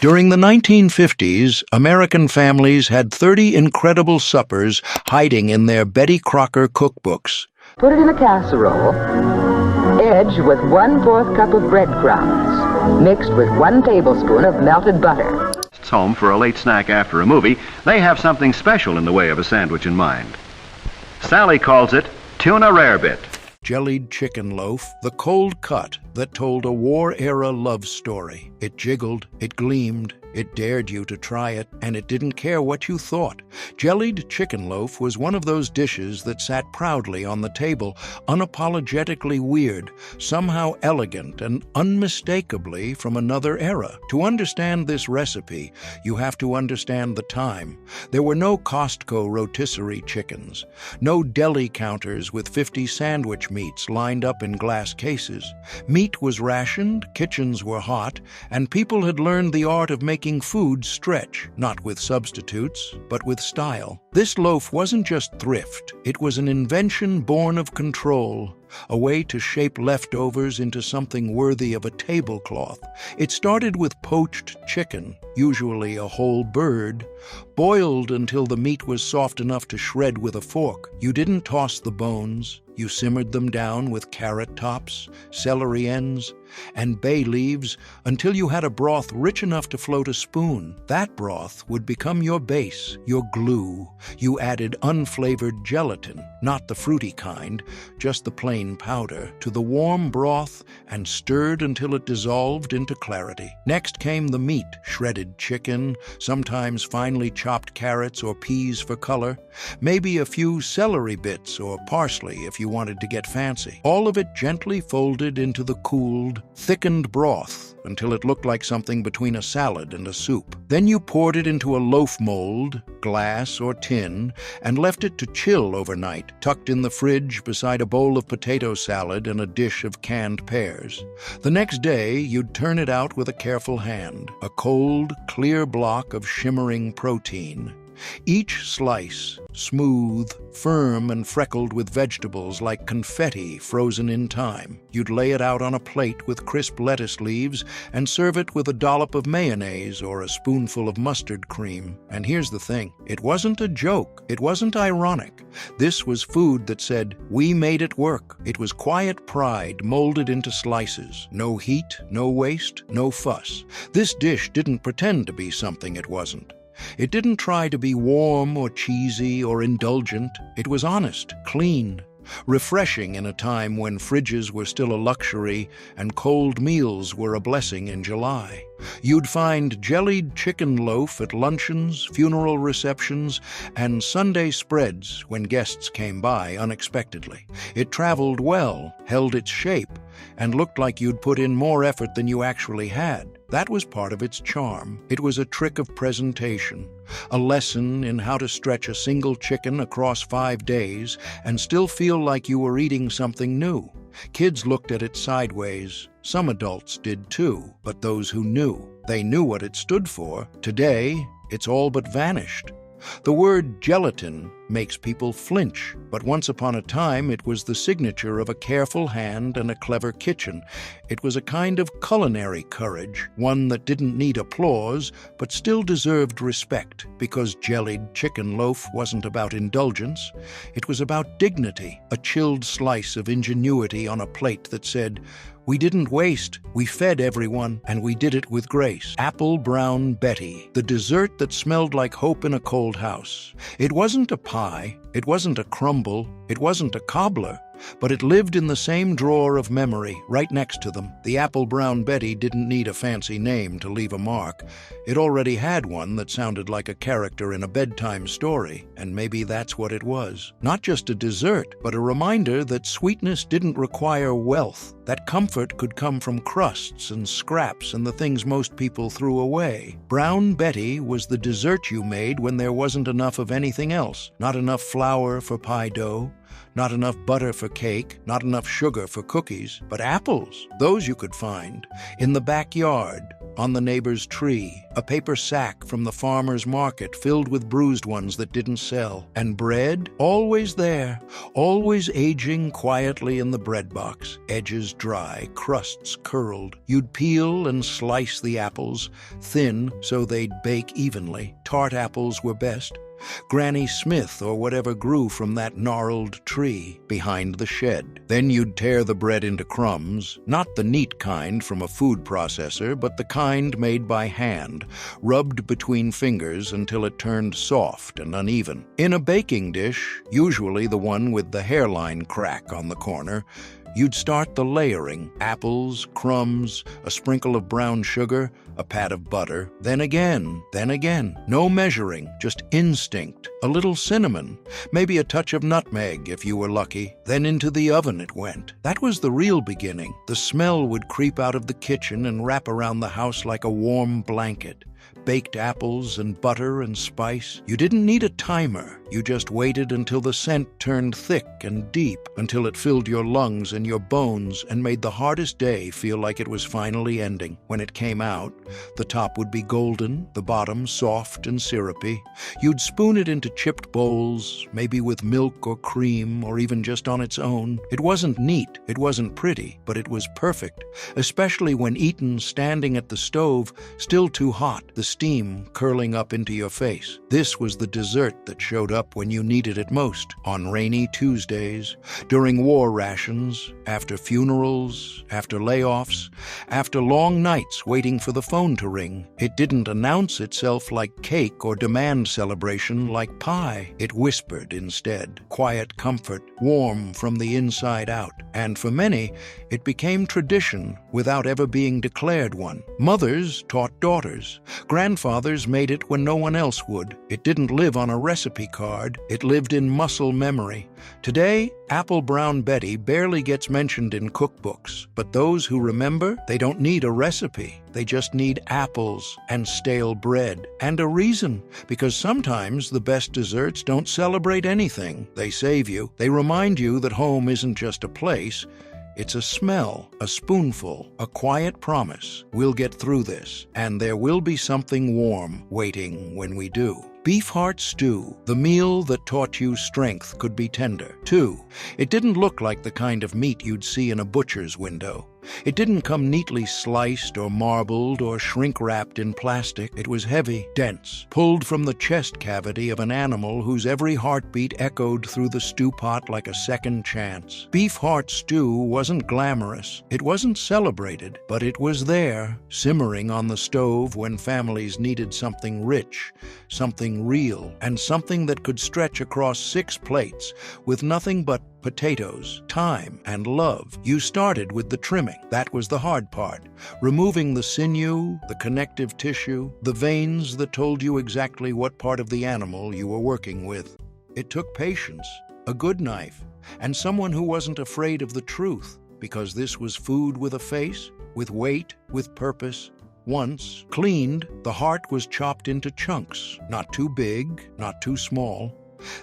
During the 1950s, American families had 30 incredible suppers hiding in their Betty Crocker cookbooks. Put it in a casserole, edge with 1/4 cup of breadcrumbs, mixed with 1 tablespoon of melted butter. It's home for a late snack after a movie. They have something special in the way of a sandwich in mind. Sally calls it tuna rarebit. Jellied chicken loaf, the cold cut that told a war-era love story. It jiggled, it gleamed, it dared you to try it, and it didn't care what you thought. Jellied chicken loaf was one of those dishes that sat proudly on the table, unapologetically weird, somehow elegant, and unmistakably from another era. To understand this recipe, you have to understand the time. There were no Costco rotisserie chickens, no deli counters with 50 sandwich meats lined up in glass cases. Meat was rationed, kitchens were hot, and people had learned the art of making food stretch, not with substitutes, but with style. This loaf wasn't just thrift, it was an invention born of control, a way to shape leftovers into something worthy of a tablecloth. It started with poached chicken, usually a whole bird, boiled until the meat was soft enough to shred with a fork. You didn't toss the bones. You simmered them down with carrot tops, celery ends, and bay leaves until you had a broth rich enough to float a spoon. That broth would become your base, your glue. You added unflavored gelatin, not the fruity kind, just the plain powder, to the warm broth and stirred until it dissolved into clarity. Next came the meat, shredded chicken, sometimes finely chopped carrots or peas for color, maybe a few celery bits or parsley if you wanted to get fancy. All of it gently folded into the cooled, thickened broth until it looked like something between a salad and a soup. Then you poured it into a loaf mold, glass or tin, and left it to chill overnight, tucked in the fridge beside a bowl of potato salad and a dish of canned pears. The next day, you'd turn it out with a careful hand, a cold, clear block of shimmering protein. Each slice, smooth, firm, and freckled with vegetables like confetti frozen in time. You'd lay it out on a plate with crisp lettuce leaves and serve it with a dollop of mayonnaise or a spoonful of mustard cream. And here's the thing, it wasn't a joke, it wasn't ironic. This was food that said, we made it work. It was quiet pride molded into slices. No heat, no waste, no fuss. This dish didn't pretend to be something it wasn't. It didn't try to be warm or cheesy or indulgent. It was honest, clean, refreshing in a time when fridges were still a luxury and cold meals were a blessing in July. You'd find jellied chicken loaf at luncheons, funeral receptions, and Sunday spreads when guests came by unexpectedly. It traveled well, held its shape, and looked like you'd put in more effort than you actually had. That was part of its charm. It was a trick of presentation, a lesson in how to stretch a single chicken across 5 days and still feel like you were eating something new. Kids looked at it sideways. Some adults did too, but those who knew. They knew what it stood for. Today, it's all but vanished. The word gelatin makes people flinch, but once upon a time it was the signature of a careful hand and a clever kitchen. It was a kind of culinary courage, one that didn't need applause, but still deserved respect, because jellied chicken loaf wasn't about indulgence. It was about dignity, a chilled slice of ingenuity on a plate that said, we didn't waste, we fed everyone, and we did it with grace. Apple Brown Betty, the dessert that smelled like hope in a cold house. It wasn't a pie, it wasn't a crumble, it wasn't a cobbler, but it lived in the same drawer of memory, right next to them. The Apple Brown Betty didn't need a fancy name to leave a mark. It already had one that sounded like a character in a bedtime story, and maybe that's what it was. Not just a dessert, but a reminder that sweetness didn't require wealth, that comfort could come from crusts and scraps and the things most people threw away. Brown Betty was the dessert you made when there wasn't enough of anything else, not enough flour for pie dough, Not enough butter for cake, not enough sugar for cookies, but apples, those you could find. In the backyard, on the neighbor's tree, a paper sack from the farmer's market filled with bruised ones that didn't sell. And bread, always there, always aging quietly in the bread box, edges dry, crusts curled. You'd peel and slice the apples, thin so they'd bake evenly. Tart apples were best. Granny Smith or whatever grew from that gnarled tree behind the shed. Then you'd tear the bread into crumbs, not the neat kind from a food processor, but the kind made by hand, rubbed between fingers until it turned soft and uneven. In a baking dish, usually the one with the hairline crack on the corner, you'd start the layering: apples, crumbs, a sprinkle of brown sugar, a pat of butter, then again. No measuring, just instinct. A little cinnamon, maybe a touch of nutmeg if you were lucky. Then into the oven it went. That was the real beginning. The smell would creep out of the kitchen and wrap around the house like a warm blanket. Baked apples and butter and spice. You didn't need a timer. You just waited until the scent turned thick and deep, until it filled your lungs and your bones and made the hardest day feel like it was finally ending. When it came out, the top would be golden, the bottom soft and syrupy. You'd spoon it into chipped bowls, maybe with milk or cream, or even just on its own. It wasn't neat, it wasn't pretty, but it was perfect, especially when eaten standing at the stove, still too hot, the steam curling up into your face. This was the dessert that showed up when you needed it most. On rainy Tuesdays, during war rations, after funerals, after layoffs, after long nights waiting for the phone to ring. It didn't announce itself like cake or demand celebration like pie. It whispered instead. Quiet comfort, warm from the inside out. And for many, it became tradition without ever being declared one. Mothers taught daughters. Grandfathers made it when no one else would. It didn't live on a recipe card. It lived in muscle memory. Today, Apple Brown Betty barely gets mentioned in cookbooks, but those who remember, they don't need a recipe. They just need apples and stale bread. And a reason, because sometimes the best desserts don't celebrate anything. They save you. They remind you that home isn't just a place. It's a smell, a spoonful, a quiet promise. We'll get through this, and there will be something warm waiting when we do. Beef heart stew, the meal that taught you strength could be tender. 2. It didn't look like the kind of meat you'd see in a butcher's window. It didn't come neatly sliced or marbled or shrink-wrapped in plastic. It was heavy, dense, pulled from the chest cavity of an animal whose every heartbeat echoed through the stew pot like a second chance. Beef heart stew wasn't glamorous. It wasn't celebrated, but it was there, simmering on the stove when families needed something rich, something real, and something that could stretch across 6 plates with nothing but potatoes, time, and love. You started with the trimming. That was the hard part. Removing the sinew, the connective tissue, the veins that told you exactly what part of the animal you were working with. It took patience, a good knife, and someone who wasn't afraid of the truth, because this was food with a face, with weight, with purpose. Once cleaned, the heart was chopped into chunks, not too big, not too small.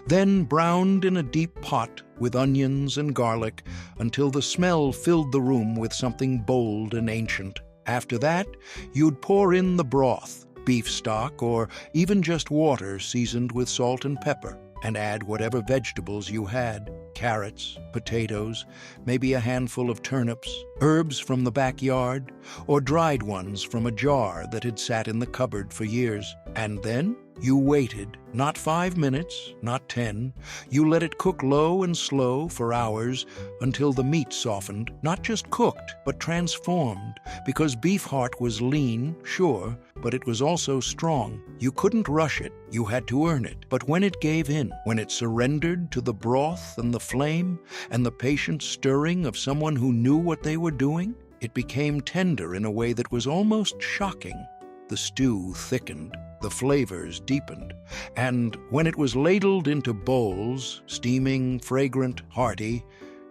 Then browned in a deep pot with onions and garlic until the smell filled the room with something bold and ancient. After that, you'd pour in the broth, beef stock, or even just water seasoned with salt and pepper, and add whatever vegetables you had: carrots, potatoes, maybe a handful of turnips, herbs from the backyard, or dried ones from a jar that had sat in the cupboard for years. And then you waited, not 5 minutes, not 10. You let it cook low and slow for hours until the meat softened, not just cooked, but transformed, because beef heart was lean, sure, but it was also strong. You couldn't rush it. You had to earn it. But when it gave in, when it surrendered to the broth and the flame and the patient stirring of someone who knew what they were doing, it became tender in a way that was almost shocking. The stew thickened. The flavors deepened, and when it was ladled into bowls, steaming, fragrant, hearty,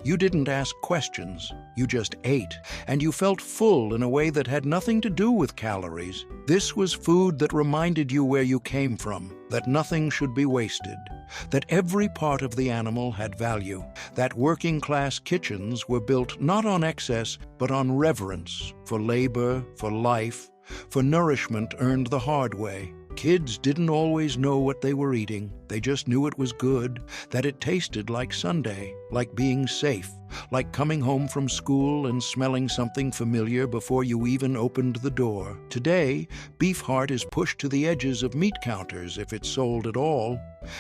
you didn't ask questions. You just ate, and you felt full in a way that had nothing to do with calories. This was food that reminded you where you came from, that nothing should be wasted. that every part of the animal had value, that working-class kitchens were built not on excess, but on reverence for labor, for life, for nourishment earned the hard way. Kids didn't always know what they were eating. They just knew it was good, that it tasted like Sunday, like being safe, like coming home from school and smelling something familiar before you even opened the door. Today, beef heart is pushed to the edges of meat counters if it's sold at all.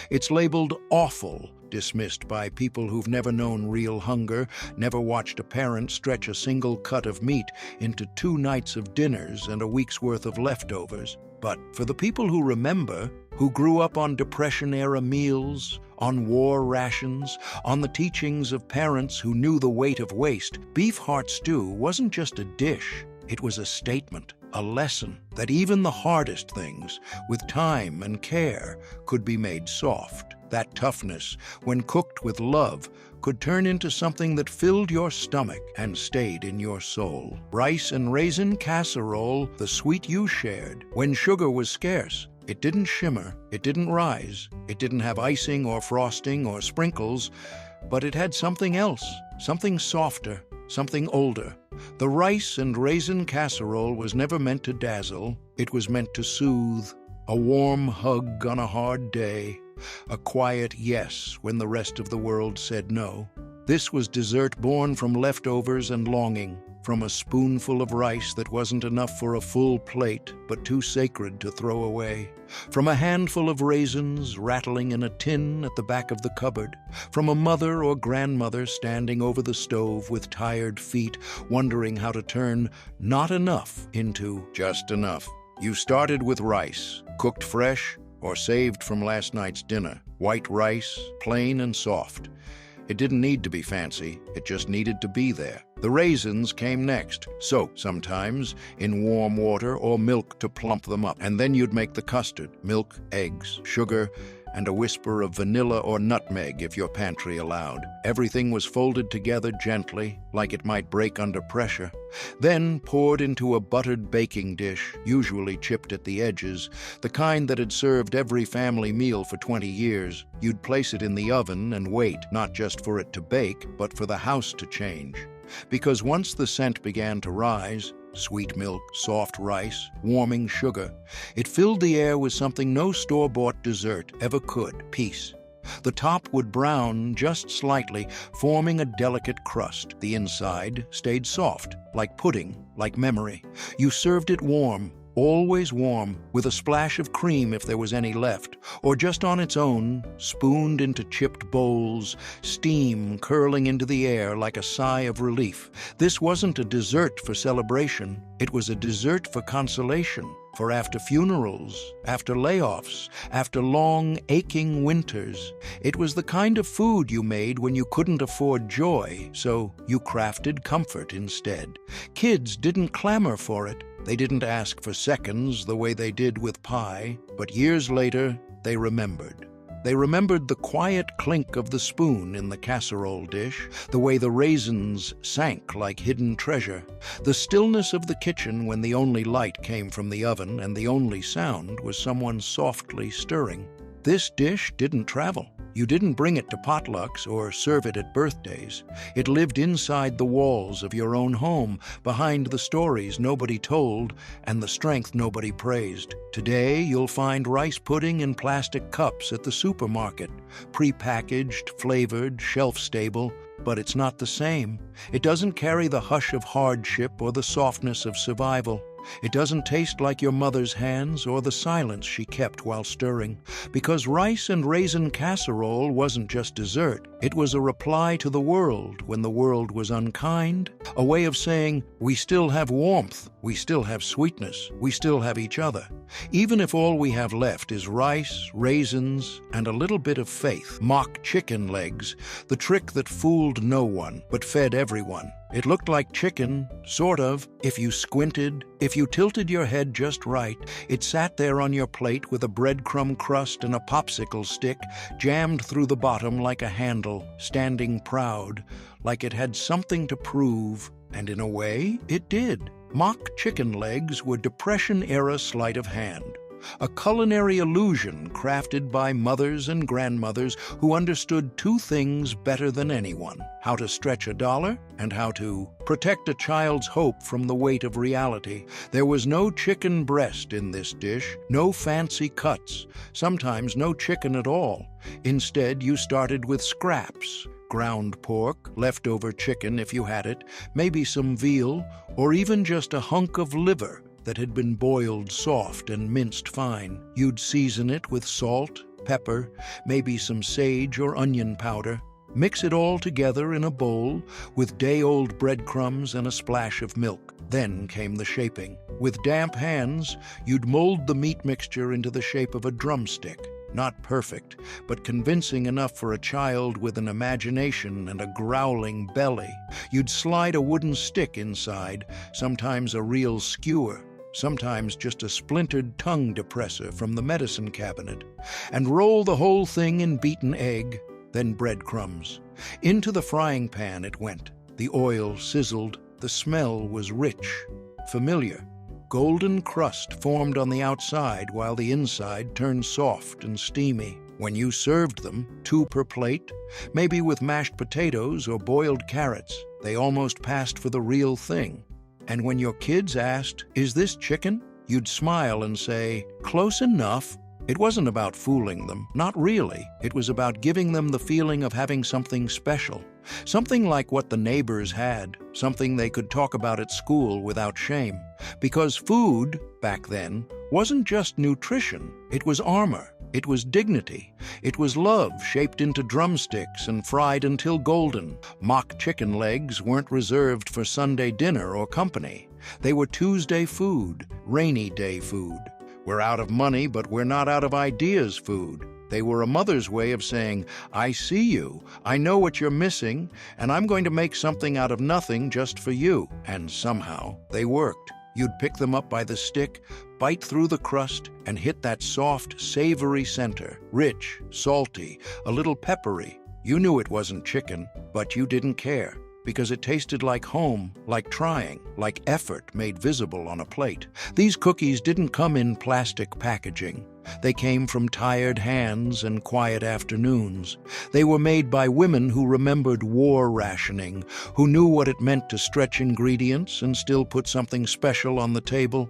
It's labeled awful, dismissed by people who've never known real hunger, never watched a parent stretch a single cut of meat into 2 nights of dinners and a week's worth of leftovers. But for the people who remember, who grew up on Depression-era meals, on war rations, on the teachings of parents who knew the weight of waste, beef heart stew wasn't just a dish. It was a statement, a lesson that even the hardest things, with time and care, could be made soft. That toughness, when cooked with love, could turn into something that filled your stomach and stayed in your soul. Rice and raisin casserole, the sweet you shared. When sugar was scarce, it didn't shimmer, it didn't rise, it didn't have icing or frosting or sprinkles, but it had something else, something softer, something older. The rice and raisin casserole was never meant to dazzle, it was meant to soothe. A warm hug on a hard day, a quiet yes when the rest of the world said no. This was dessert born from leftovers and longing, from a spoonful of rice that wasn't enough for a full plate but too sacred to throw away, from a handful of raisins rattling in a tin at the back of the cupboard, from a mother or grandmother standing over the stove with tired feet, wondering how to turn not enough into just enough. You started with rice, cooked fresh or saved from last night's dinner. White rice, plain and soft. It didn't need to be fancy, it just needed to be there. The raisins came next, soaked sometimes in warm water or milk to plump them up. And then you'd make the custard, milk, eggs, sugar, and a whisper of vanilla or nutmeg if your pantry allowed. Everything was folded together gently, like it might break under pressure, then poured into a buttered baking dish, usually chipped at the edges, the kind that had served every family meal for 20 years. You'd place it in the oven and wait, not just for it to bake, but for the house to change. Because once the scent began to rise, sweet milk, soft rice, warming sugar, it filled the air with something no store-bought dessert ever could, peace. The top would brown just slightly, forming a delicate crust. The inside stayed soft, like pudding, like memory. You served it warm, always warm, with a splash of cream if there was any left, or just on its own, spooned into chipped bowls, steam curling into the air like a sigh of relief. This wasn't a dessert for celebration, it was a dessert for consolation, for after funerals, after layoffs, after long, aching winters. It was the kind of food you made when you couldn't afford joy, so you crafted comfort instead. Kids didn't clamor for it. They didn't ask for seconds the way they did with pie, but years later, they remembered. They remembered the quiet clink of the spoon in the casserole dish, the way the raisins sank like hidden treasure, the stillness of the kitchen when the only light came from the oven and the only sound was someone softly stirring. This dish didn't travel. You didn't bring it to potlucks or serve it at birthdays. It lived inside the walls of your own home, behind the stories nobody told and the strength nobody praised. Today, you'll find rice pudding in plastic cups at the supermarket, pre-packaged, flavored, shelf-stable, but it's not the same. It doesn't carry the hush of hardship or the softness of survival. It doesn't taste like your mother's hands or the silence she kept while stirring, because rice and raisin casserole wasn't just dessert. It was a reply to the world when the world was unkind, a way of saying, we still have warmth, we still have sweetness, we still have each other. Even if all we have left is rice, raisins, and a little bit of faith. Mock chicken legs, the trick that fooled no one, but fed everyone. It looked like chicken, sort of, if you squinted, if you tilted your head just right. It sat there on your plate with a breadcrumb crust and a popsicle stick jammed through the bottom like a handle, standing proud, like it had something to prove, and in a way, it did. Mock chicken legs were Depression-era sleight of hand. A culinary illusion crafted by mothers and grandmothers who understood two things better than anyone: how to stretch a dollar and how to protect a child's hope from the weight of reality. There was no chicken breast in this dish, no fancy cuts, sometimes no chicken at all. Instead, you started with scraps: ground pork, leftover chicken if you had it, maybe some veal, or even just a hunk of liver that had been boiled soft and minced fine. You'd season it with salt, pepper, maybe some sage or onion powder. Mix it all together in a bowl with day-old breadcrumbs and a splash of milk. Then came the shaping. With damp hands, you'd mold the meat mixture into the shape of a drumstick. Not perfect, but convincing enough for a child with an imagination and a growling belly. You'd slide a wooden stick inside, sometimes a real skewer, sometimes just a splintered tongue depressor from the medicine cabinet, and roll the whole thing in beaten egg, then breadcrumbs. Into the frying pan it went. The oil sizzled. The smell was rich, familiar. Golden crust formed on the outside while the inside turned soft and steamy. When you served them, 2 per plate, maybe with mashed potatoes or boiled carrots, they almost passed for the real thing. And when your kids asked, "Is this chicken?" you'd smile and say, "Close enough." It wasn't about fooling them, not really. It was about giving them the feeling of having something special, something like what the neighbors had, something they could talk about at school without shame. Because food, back then, wasn't just nutrition. It was armor. It was dignity. It was love shaped into drumsticks and fried until golden. Mock chicken legs weren't reserved for Sunday dinner or company. They were Tuesday food, rainy day food. We're out of money, but we're not out of ideas food. They were a mother's way of saying, "I see you, I know what you're missing, and I'm going to make something out of nothing just for you." And somehow they worked. You'd pick them up by the stick, bite through the crust, and hit that soft, savory center. Rich, salty, a little peppery. You knew it wasn't chicken, but you didn't care, because it tasted like home, like trying, like effort made visible on a plate. These cookies didn't come in plastic packaging. They came from tired hands and quiet afternoons. They were made by women who remembered war rationing, who knew what it meant to stretch ingredients and still put something special on the table.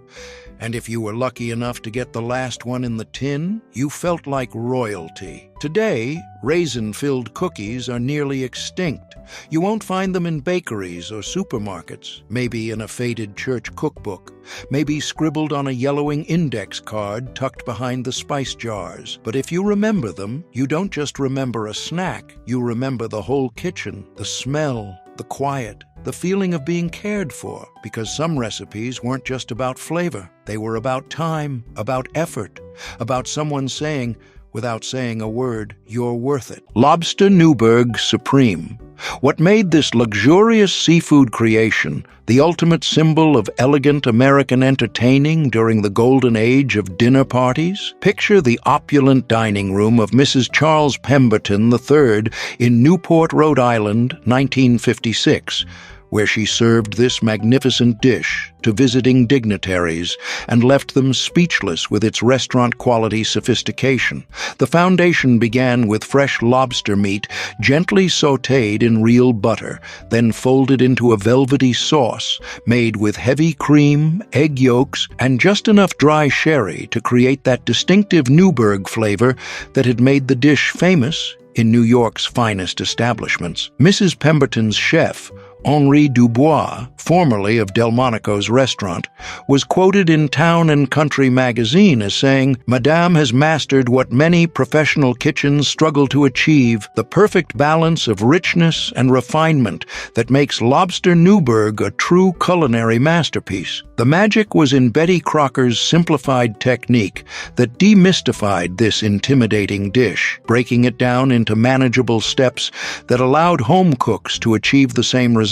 And if you were lucky enough to get the last one in the tin, you felt like royalty. Today, raisin-filled cookies are nearly extinct. You won't find them in bakeries or supermarkets, maybe in a faded church cookbook, maybe scribbled on a yellowing index card tucked behind the spice jars. But if you remember them, you don't just remember a snack, you remember the whole kitchen, the smell, the quiet, the feeling of being cared for, because some recipes weren't just about flavor. They were about time, about effort, about someone saying, without saying a word, "You're worth it." Lobster Newburg Supreme. What made this luxurious seafood creation the ultimate symbol of elegant American entertaining during the golden age of dinner parties? Picture the opulent dining room of Mrs. Charles Pemberton III in Newport, Rhode Island, 1956, where she served this magnificent dish to visiting dignitaries and left them speechless with its restaurant-quality sophistication. The foundation began with fresh lobster meat, gently sautéed in real butter, then folded into a velvety sauce made with heavy cream, egg yolks, and just enough dry sherry to create that distinctive Newburg flavor that had made the dish famous in New York's finest establishments. Mrs. Pemberton's chef, Henri Dubois, formerly of Delmonico's restaurant, was quoted in Town and Country magazine as saying, "Madame has mastered what many professional kitchens struggle to achieve, the perfect balance of richness and refinement that makes Lobster Newburg a true culinary masterpiece." The magic was in Betty Crocker's simplified technique that demystified this intimidating dish, breaking it down into manageable steps that allowed home cooks to achieve the same results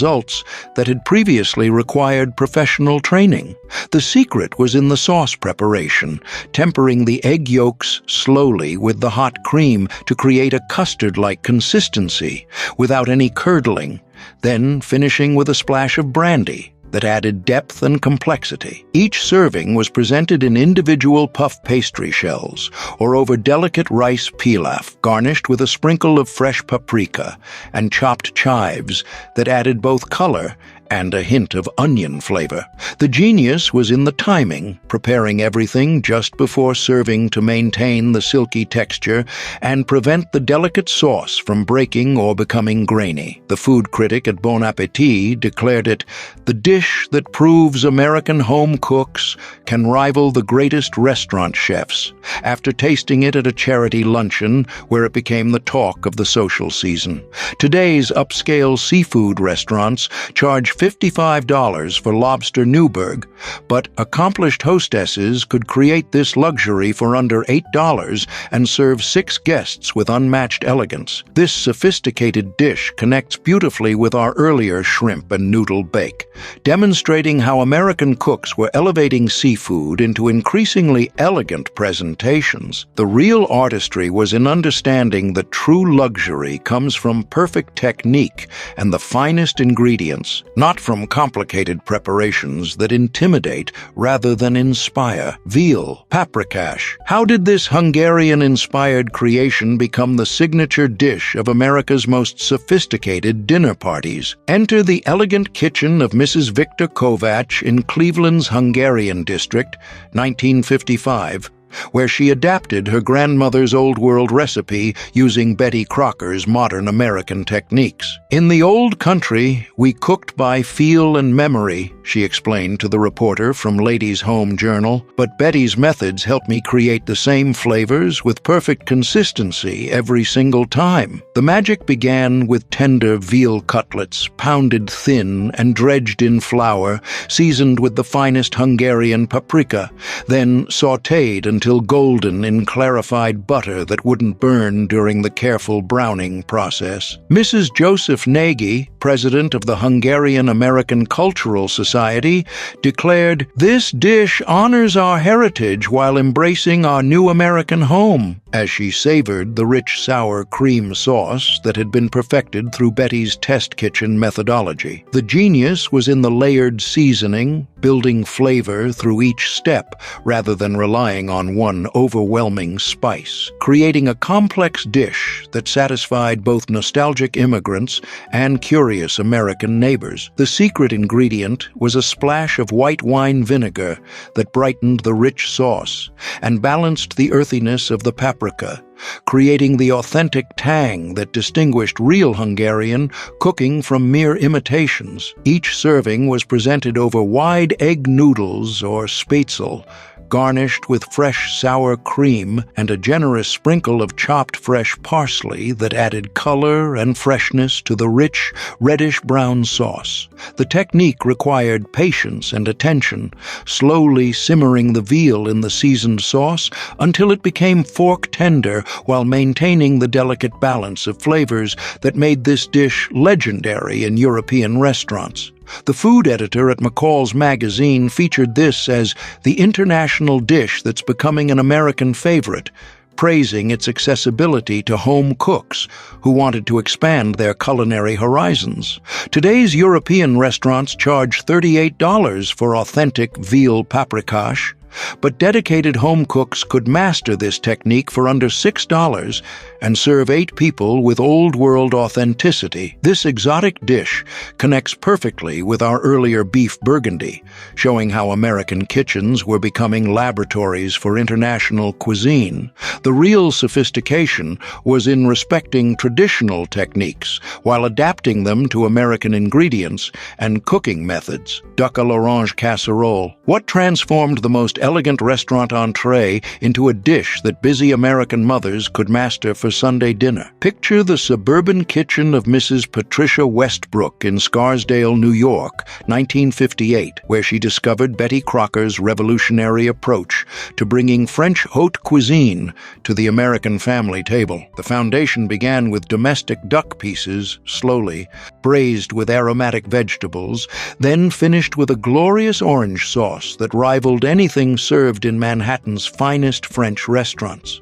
that had previously required professional training. The secret was in the sauce preparation, tempering the egg yolks slowly with the hot cream to create a custard-like consistency without any curdling, then finishing with a splash of brandy. that added depth and complexity. Each serving was presented in individual puff pastry shells or over delicate rice pilaf, garnished with a sprinkle of fresh paprika and chopped chives that added both color and a hint of onion flavor. The genius was in the timing, preparing everything just before serving to maintain the silky texture and prevent the delicate sauce from breaking or becoming grainy. The food critic at Bon Appetit declared it the dish that proves American home cooks can rival the greatest restaurant chefs, after tasting it at a charity luncheon where it became the talk of the social season. Today's upscale seafood restaurants charge $55 for lobster Newburg, but accomplished hostesses could create this luxury for under $8 and serve 6 guests with unmatched elegance. This sophisticated dish connects beautifully with our earlier shrimp and noodle bake, demonstrating how American cooks were elevating seafood into increasingly elegant presentations. The real artistry was in understanding that true luxury comes from perfect technique and the finest ingredients, not from complicated preparations that intimidate rather than inspire. Veal paprikash. How did this Hungarian-inspired creation become the signature dish of America's most sophisticated dinner parties? Enter the elegant kitchen of Mrs. Victor Kovacs in Cleveland's Hungarian district, 1955, where she adapted her grandmother's Old World recipe using Betty Crocker's modern American techniques. In the old country, we cooked by feel and memory, she explained to the reporter from Ladies' Home Journal, but Betty's methods helped me create the same flavors with perfect consistency every single time. The magic began with tender veal cutlets, pounded thin and dredged in flour, seasoned with the finest Hungarian paprika, then sautéed until golden in clarified butter that wouldn't burn during the careful browning process. Mrs. Joseph Nagy, president of the Hungarian-American Cultural Society, declared, "This dish honors our heritage while embracing our new American home," as she savored the rich sour cream sauce that had been perfected through Betty's test kitchen methodology. The genius was in the layered seasoning, building flavor through each step rather than relying on one overwhelming spice, creating a complex dish that satisfied both nostalgic immigrants and curious American neighbors. The secret ingredient was a splash of white wine vinegar that brightened the rich sauce and balanced the earthiness of the paprika, creating the authentic tang that distinguished real Hungarian cooking from mere imitations. Each serving was presented over wide egg noodles or spätzle, garnished with fresh sour cream and a generous sprinkle of chopped fresh parsley that added color and freshness to the rich, reddish-brown sauce. The technique required patience and attention, slowly simmering the veal in the seasoned sauce until it became fork-tender while maintaining the delicate balance of flavors that made this dish legendary in European restaurants. The food editor at McCall's magazine featured this as the international dish that's becoming an American favorite, praising its accessibility to home cooks who wanted to expand their culinary horizons. Today's European restaurants charge $38 for authentic veal paprikash, but dedicated home cooks could master this technique for under $6 and serve 8 people with old-world authenticity. This exotic dish connects perfectly with our earlier beef burgundy, showing how American kitchens were becoming laboratories for international cuisine. The real sophistication was in respecting traditional techniques while adapting them to American ingredients and cooking methods. Duck à l'orange casserole. What transformed the most elegant restaurant entree into a dish that busy American mothers could master for Sunday dinner? Picture the suburban kitchen of Mrs. Patricia Westbrook in Scarsdale, New York, 1958, where she discovered Betty Crocker's revolutionary approach to bringing French haute cuisine to the American family table. The foundation began with domestic duck pieces, slowly, braised with aromatic vegetables, then finished with a glorious orange sauce that rivaled anything served in Manhattan's finest French restaurants.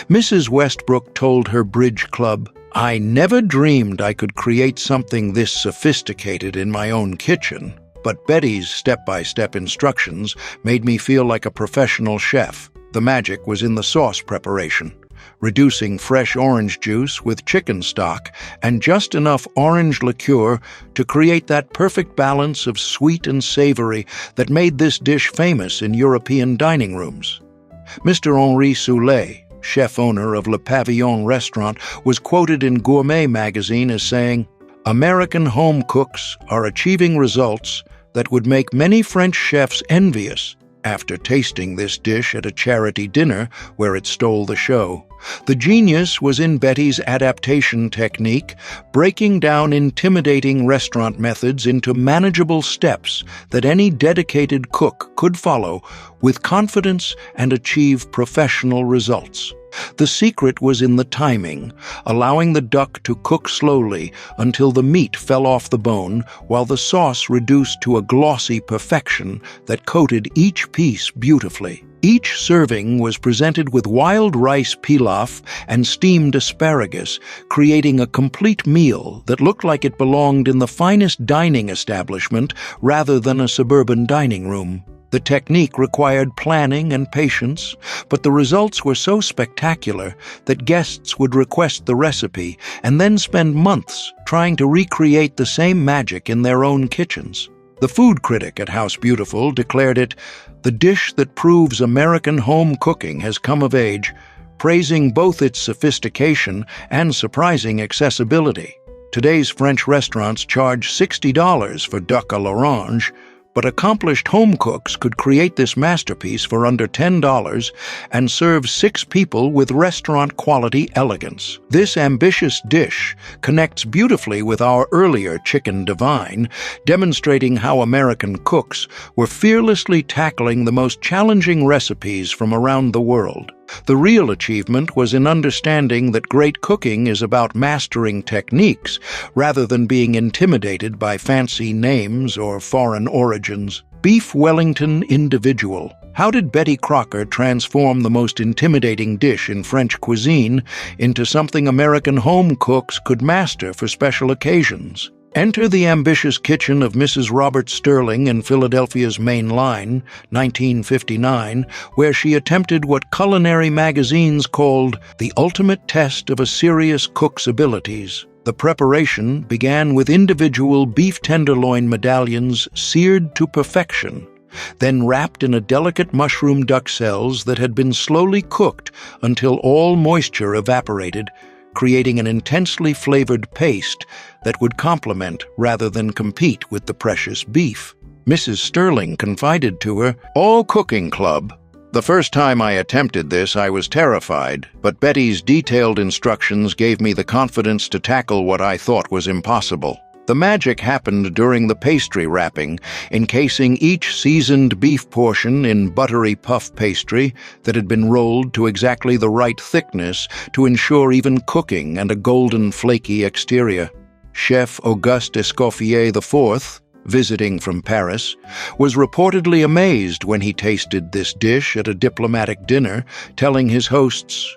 Mrs. Westbrook told her bridge club, "I never dreamed I could create something this sophisticated in my own kitchen." But Betty's step-by-step instructions made me feel like a professional chef. The magic was in the sauce preparation, reducing fresh orange juice with chicken stock and just enough orange liqueur to create that perfect balance of sweet and savory that made this dish famous in European dining rooms. Mr. Henri Soulet, chef-owner of Le Pavillon restaurant, was quoted in Gourmet magazine as saying, "American home cooks are achieving results that would make many French chefs envious after tasting this dish at a charity dinner where it stole the show." The genius was in Betty's adaptation technique, breaking down intimidating restaurant methods into manageable steps that any dedicated cook could follow with confidence and achieve professional results. The secret was in the timing, allowing the duck to cook slowly until the meat fell off the bone, while the sauce reduced to a glossy perfection that coated each piece beautifully. Each serving was presented with wild rice pilaf and steamed asparagus, creating a complete meal that looked like it belonged in the finest dining establishment rather than a suburban dining room. The technique required planning and patience, but the results were so spectacular that guests would request the recipe and then spend months trying to recreate the same magic in their own kitchens. The food critic at House Beautiful declared it, "The dish that proves American home cooking has come of age," praising both its sophistication and surprising accessibility. Today's French restaurants charge $60 for duck à l'orange, but accomplished home cooks could create this masterpiece for under $10 and serve 6 people with restaurant-quality elegance. This ambitious dish connects beautifully with our earlier chicken divine, demonstrating how American cooks were fearlessly tackling the most challenging recipes from around the world. The real achievement was in understanding that great cooking is about mastering techniques rather than being intimidated by fancy names or foreign origins. Beef Wellington Individual. How did Betty Crocker transform the most intimidating dish in French cuisine into something American home cooks could master for special occasions? Enter the ambitious kitchen of Mrs. Robert Sterling in Philadelphia's Main Line, 1959, where she attempted what culinary magazines called the ultimate test of a serious cook's abilities. The preparation began with individual beef tenderloin medallions seared to perfection, then wrapped in a delicate mushroom duxelles that had been slowly cooked until all moisture evaporated, creating an intensely flavored paste that would complement rather than compete with the precious beef. Mrs. Sterling confided to her, "All cooking club. The first time I attempted this, I was terrified, but Betty's detailed instructions gave me the confidence to tackle what I thought was impossible." The magic happened during the pastry wrapping, encasing each seasoned beef portion in buttery puff pastry that had been rolled to exactly the right thickness to ensure even cooking and a golden flaky exterior. Chef Auguste Escoffier IV, visiting from Paris, was reportedly amazed when he tasted this dish at a diplomatic dinner, telling his hosts,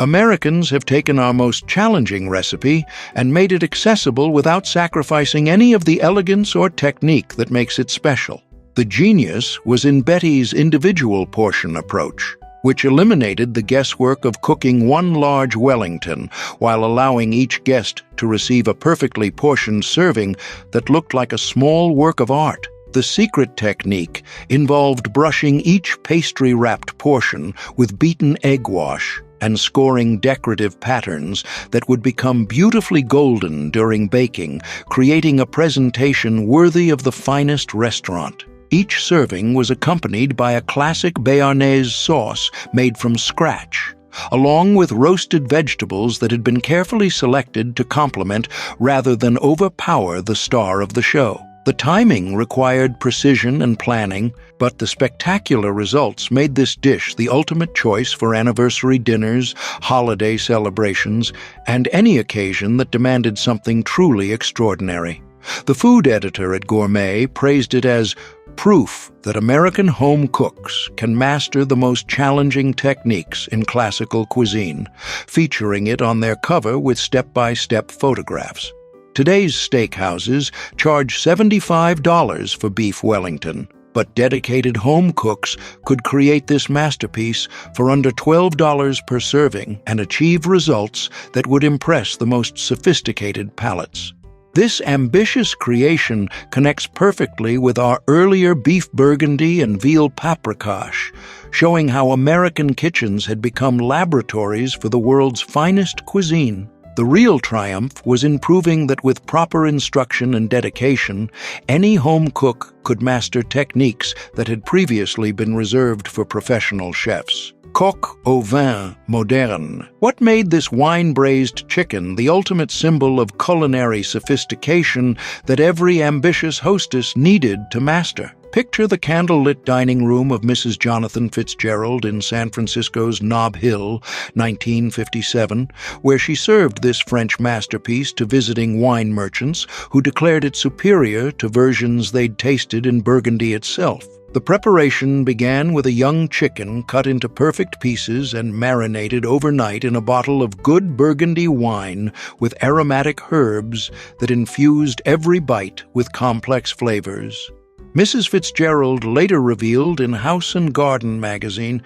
Americans have taken our most challenging recipe and made it accessible without sacrificing any of the elegance or technique that makes it special." The genius was in Betty's individual portion approach, which eliminated the guesswork of cooking one large Wellington while allowing each guest to receive a perfectly portioned serving that looked like a small work of art. The secret technique involved brushing each pastry-wrapped portion with beaten egg wash and scoring decorative patterns that would become beautifully golden during baking, creating a presentation worthy of the finest restaurant. Each serving was accompanied by a classic Béarnaise sauce made from scratch, along with roasted vegetables that had been carefully selected to complement rather than overpower the star of the show. The timing required precision and planning, but the spectacular results made this dish the ultimate choice for anniversary dinners, holiday celebrations, and any occasion that demanded something truly extraordinary. The food editor at Gourmet praised it as proof that American home cooks can master the most challenging techniques in classical cuisine, featuring it on their cover with step-by-step photographs. Today's steakhouses charge $75 for beef Wellington, but dedicated home cooks could create this masterpiece for under $12 per serving and achieve results that would impress the most sophisticated palates. This ambitious creation connects perfectly with our earlier beef burgundy and veal paprikash, showing how American kitchens had become laboratories for the world's finest cuisine. The real triumph was in proving that with proper instruction and dedication, any home cook could master techniques that had previously been reserved for professional chefs. Coq au vin moderne. What made this wine-braised chicken the ultimate symbol of culinary sophistication that every ambitious hostess needed to master? Picture the candlelit dining room of Mrs. Jonathan Fitzgerald in San Francisco's Nob Hill, 1957, where she served this French masterpiece to visiting wine merchants who declared it superior to versions they'd tasted in Burgundy itself. The preparation began with a young chicken cut into perfect pieces and marinated overnight in a bottle of good Burgundy wine with aromatic herbs that infused every bite with complex flavors. Mrs. Fitzgerald later revealed in House and Garden magazine,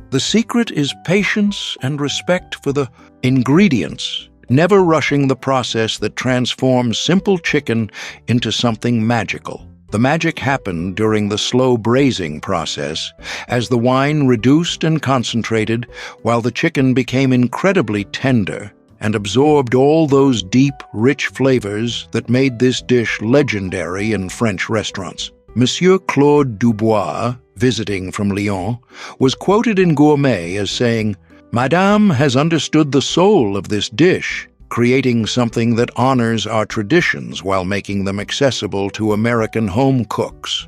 "The secret is patience and respect for the ingredients, never rushing the process that transforms simple chicken into something magical." The magic happened during the slow braising process, as the wine reduced and concentrated, while the chicken became incredibly tender and absorbed all those deep, rich flavors that made this dish legendary in French restaurants. Monsieur Claude Dubois, visiting from Lyon, was quoted in Gourmet as saying, "Madame has understood the soul of this dish, creating something that honors our traditions while making them accessible to American home cooks."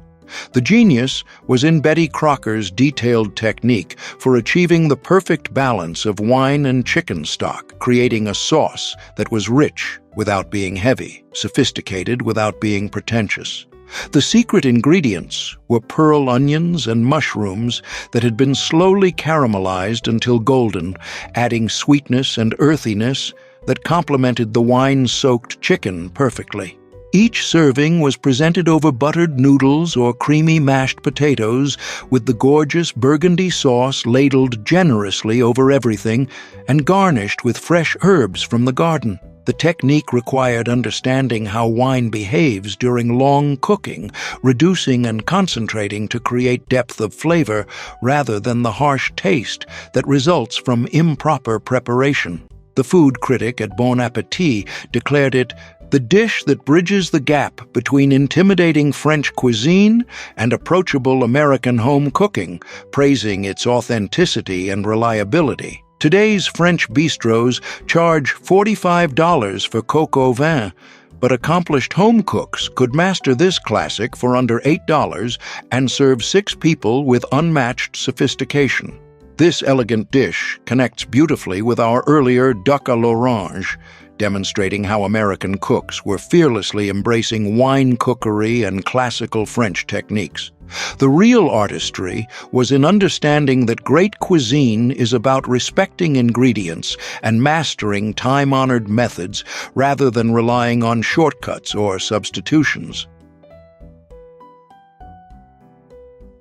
The genius was in Betty Crocker's detailed technique for achieving the perfect balance of wine and chicken stock, creating a sauce that was rich without being heavy, sophisticated without being pretentious. The secret ingredients were pearl onions and mushrooms that had been slowly caramelized until golden, adding sweetness and earthiness that complemented the wine-soaked chicken perfectly. Each serving was presented over buttered noodles or creamy mashed potatoes with the gorgeous burgundy sauce ladled generously over everything and garnished with fresh herbs from the garden. The technique required understanding how wine behaves during long cooking, reducing and concentrating to create depth of flavor rather than the harsh taste that results from improper preparation. The food critic at Bon Appetit declared it the dish that bridges the gap between intimidating French cuisine and approachable American home cooking, praising its authenticity and reliability. Today's French bistros charge $45 for coq au vin, but accomplished home cooks could master this classic for under $8 and serve 6 people with unmatched sophistication. This elegant dish connects beautifully with our earlier duck à l'orange, demonstrating how American cooks were fearlessly embracing wine cookery and classical French techniques. The real artistry was in understanding that great cuisine is about respecting ingredients and mastering time-honored methods rather than relying on shortcuts or substitutions.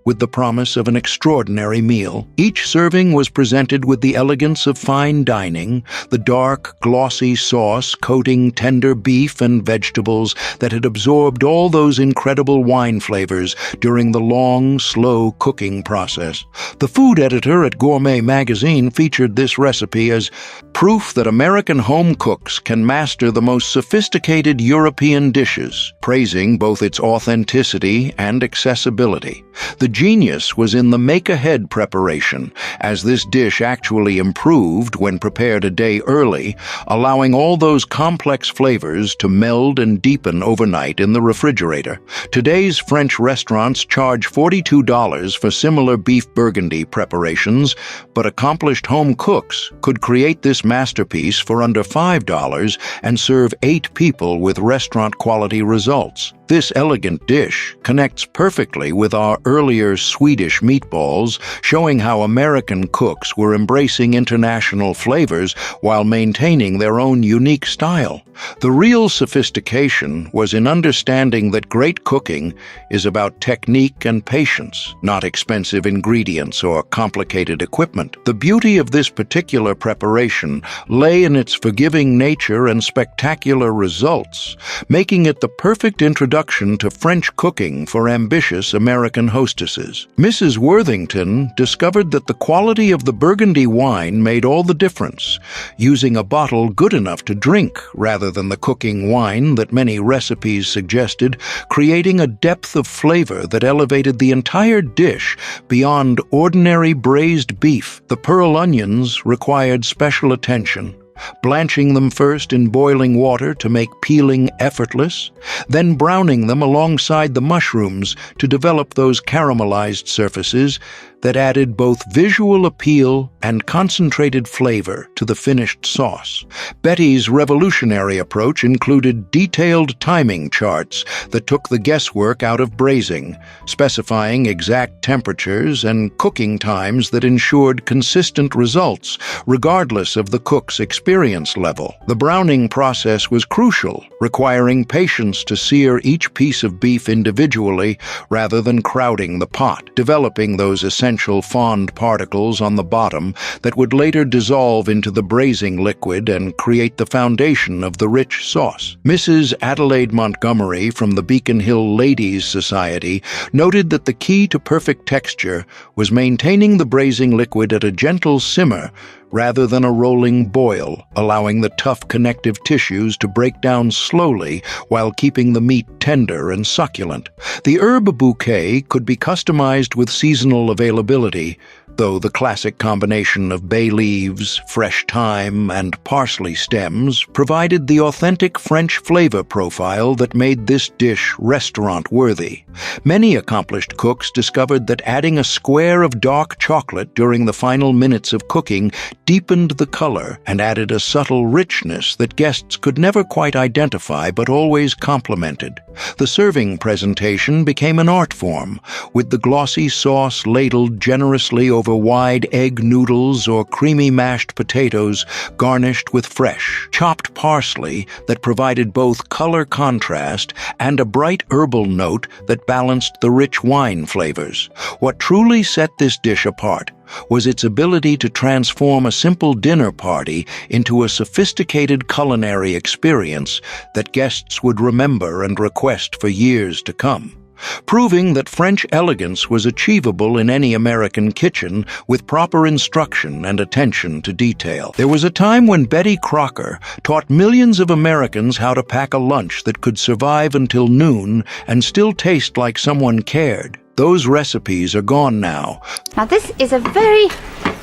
With the promise of an extraordinary meal, each serving was presented with the elegance of fine dining, the dark, glossy sauce coating tender beef and vegetables that had absorbed all those incredible wine flavors during the long, slow cooking process. The food editor at Gourmet magazine featured this recipe as proof that American home cooks can master the most sophisticated European dishes, praising both its authenticity and accessibility. The genius was in the make-ahead preparation, as this dish actually improved when prepared a day early, allowing all those complex flavors to meld and deepen overnight in the refrigerator. Today's French restaurants charge $42 for similar beef burgundy preparations, but accomplished home cooks could create this masterpiece for under $5 and serve 8 people with restaurant-quality results. This elegant dish connects perfectly with our earlier Swedish meatballs, showing how American cooks were embracing international flavors while maintaining their own unique style. The real sophistication was in understanding that great cooking is about technique and patience, not expensive ingredients or complicated equipment. The beauty of this particular preparation lay in its forgiving nature and spectacular results, making it the perfect introduction to French cooking for ambitious American hostesses. Mrs. Worthington discovered that the quality of the Burgundy wine made all the difference, using a bottle good enough to drink rather than the cooking wine that many recipes suggested, creating a depth of flavor that elevated the entire dish beyond ordinary braised beef. The pearl onions required special attention, blanching them first in boiling water to make peeling effortless, then browning them alongside the mushrooms to develop those caramelized surfaces that added both visual appeal and concentrated flavor to the finished sauce. Betty's revolutionary approach included detailed timing charts that took the guesswork out of braising, specifying exact temperatures and cooking times that ensured consistent results, regardless of the cook's experience level. The browning process was crucial, requiring patience to sear each piece of beef individually rather than crowding the pot, developing those essential fond particles on the bottom that would later dissolve into the braising liquid and create the foundation of the rich sauce. Mrs. Adelaide Montgomery from the Beacon Hill Ladies Society noted that the key to perfect texture was maintaining the braising liquid at a gentle simmer rather than a rolling boil, allowing the tough connective tissues to break down slowly while keeping the meat tender and succulent. The herb bouquet could be customized with seasonal availability, though the classic combination of bay leaves, fresh thyme, and parsley stems provided the authentic French flavor profile that made this dish restaurant-worthy. Many accomplished cooks discovered that adding a square of dark chocolate during the final minutes of cooking deepened the color and added a subtle richness that guests could never quite identify but always complimented. The serving presentation became an art form, with the glossy sauce ladled generously over wide egg noodles or creamy mashed potatoes garnished with fresh, chopped parsley that provided both color contrast and a bright herbal note that balanced the rich wine flavors. What truly set this dish apart was its ability to transform a simple dinner party into a sophisticated culinary experience that guests would remember and request for years to come, proving that French elegance was achievable in any American kitchen with proper instruction and attention to detail. There was a time when Betty Crocker taught millions of Americans how to pack a lunch that could survive until noon and still taste like someone cared. Those recipes are gone now. Now this is a very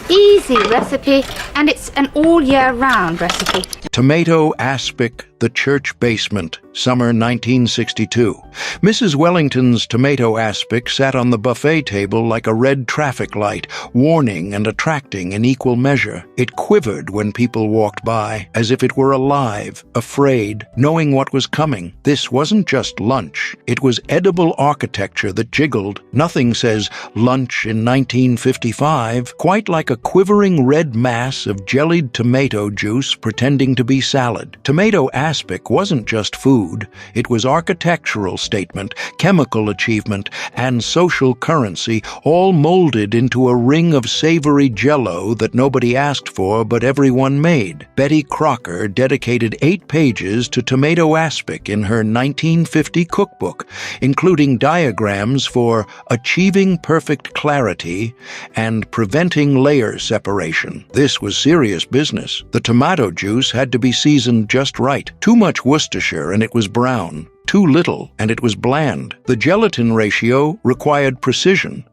easy recipe, and it's an all-year-round recipe. Tomato aspic, the church basement, summer 1962. Mrs. Wellington's tomato aspic sat on the buffet table like a red traffic light, warning and attracting in equal measure. It quivered when people walked by, as if it were alive, afraid, knowing what was coming. This wasn't just lunch. It was edible architecture that jiggled. Nothing says lunch in 1955, quite like a quivering red mass of jellied tomato juice pretending to be salad. Tomato aspic wasn't just food. It was architectural statement, chemical achievement, and social currency, all molded into a ring of savory jello that nobody asked for but everyone made. Betty Crocker dedicated 8 pages to tomato aspic in her 1950 cookbook, including diagrams for achieving perfect clarity and preventing layer separation. This was serious business. The tomato juice had to be seasoned just right. Too much Worcestershire and it was brown. Too little and it was bland. The gelatin ratio required precision.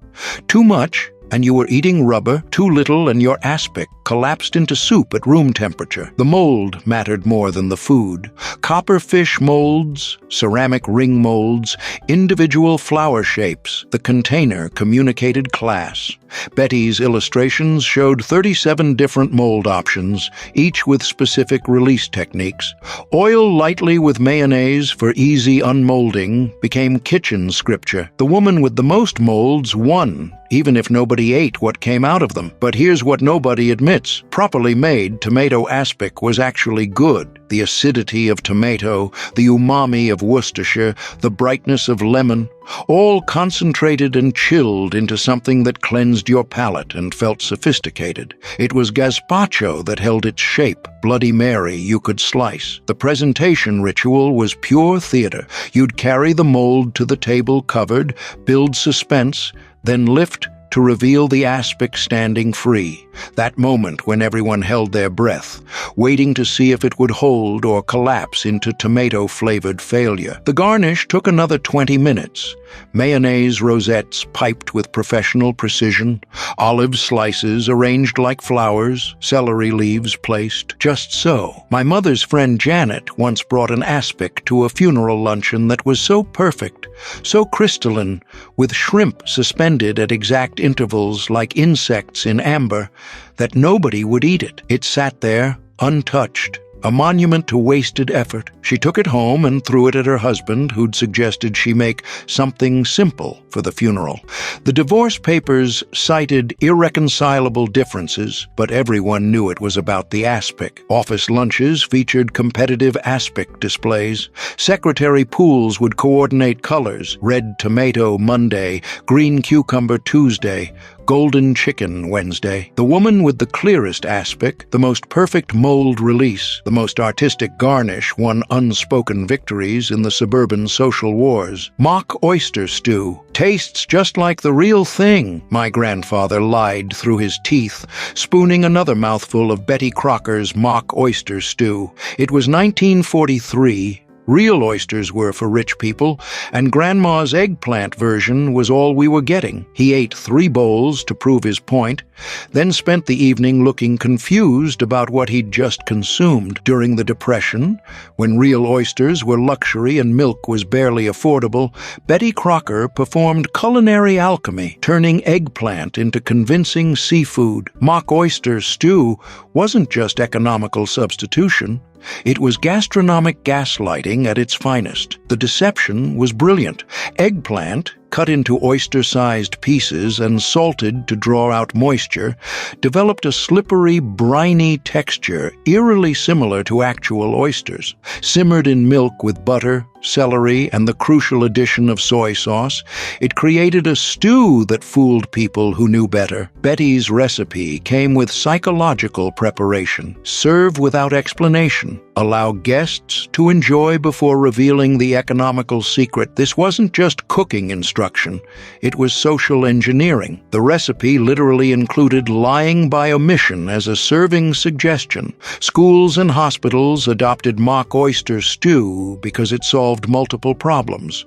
Too much and you were eating rubber. Too little and your aspic collapsed into soup at room temperature. The mold mattered more than the food. Copper fish molds, ceramic ring molds, individual flower shapes. The container communicated class. Betty's illustrations showed 37 different mold options, each with specific release techniques. Oil lightly with mayonnaise for easy unmolding became kitchen scripture. The woman with the most molds won, even if nobody ate what came out of them. But here's what nobody admits. Properly made tomato aspic was actually good. The acidity of tomato, the umami of Worcestershire, the brightness of lemon, all concentrated and chilled into something that cleansed your palate and felt sophisticated. It was gazpacho that held its shape, Bloody Mary you could slice. The presentation ritual was pure theater. You'd carry the mold to the table covered, build suspense, then lift to reveal the aspic standing free. That moment when everyone held their breath, waiting to see if it would hold or collapse into tomato-flavored failure. The garnish took another 20 minutes. Mayonnaise rosettes piped with professional precision, olive slices arranged like flowers, celery leaves placed, just so. My mother's friend Janet once brought an aspic to a funeral luncheon that was so perfect, so crystalline, with shrimp suspended at exact intervals like insects in amber, that nobody would eat it. It sat there, untouched, a monument to wasted effort. She took it home and threw it at her husband, who'd suggested she make something simple for the funeral. The divorce papers cited irreconcilable differences, but everyone knew it was about the aspic. Office lunches featured competitive aspic displays. Secretary pools would coordinate colors: red tomato Monday, green cucumber Tuesday, golden chicken Wednesday. The woman with the clearest aspic, the most perfect mold release, the most artistic garnish won unspoken victories in the suburban social wars. Mock oyster stew. Tastes just like the real thing, my grandfather lied through his teeth, spooning another mouthful of Betty Crocker's mock oyster stew. It was 1943. Real oysters were for rich people, and Grandma's eggplant version was all we were getting. He ate 3 bowls to prove his point, then spent the evening looking confused about what he'd just consumed. During the Depression, when real oysters were luxury and milk was barely affordable, Betty Crocker performed culinary alchemy, turning eggplant into convincing seafood. Mock oyster stew wasn't just economical substitution. It was gastronomic gaslighting at its finest. The deception was brilliant. Eggplant, cut into oyster-sized pieces and salted to draw out moisture, developed a slippery, briny texture eerily similar to actual oysters. Simmered in milk with butter, celery, and the crucial addition of soy sauce, it created a stew that fooled people who knew better. Betty's recipe came with psychological preparation. Serve without explanation. Allow guests to enjoy before revealing the economical secret. This wasn't just cooking instruction. It was social engineering. The recipe literally included lying by omission as a serving suggestion. Schools and hospitals adopted mock oyster stew because it solved multiple problems.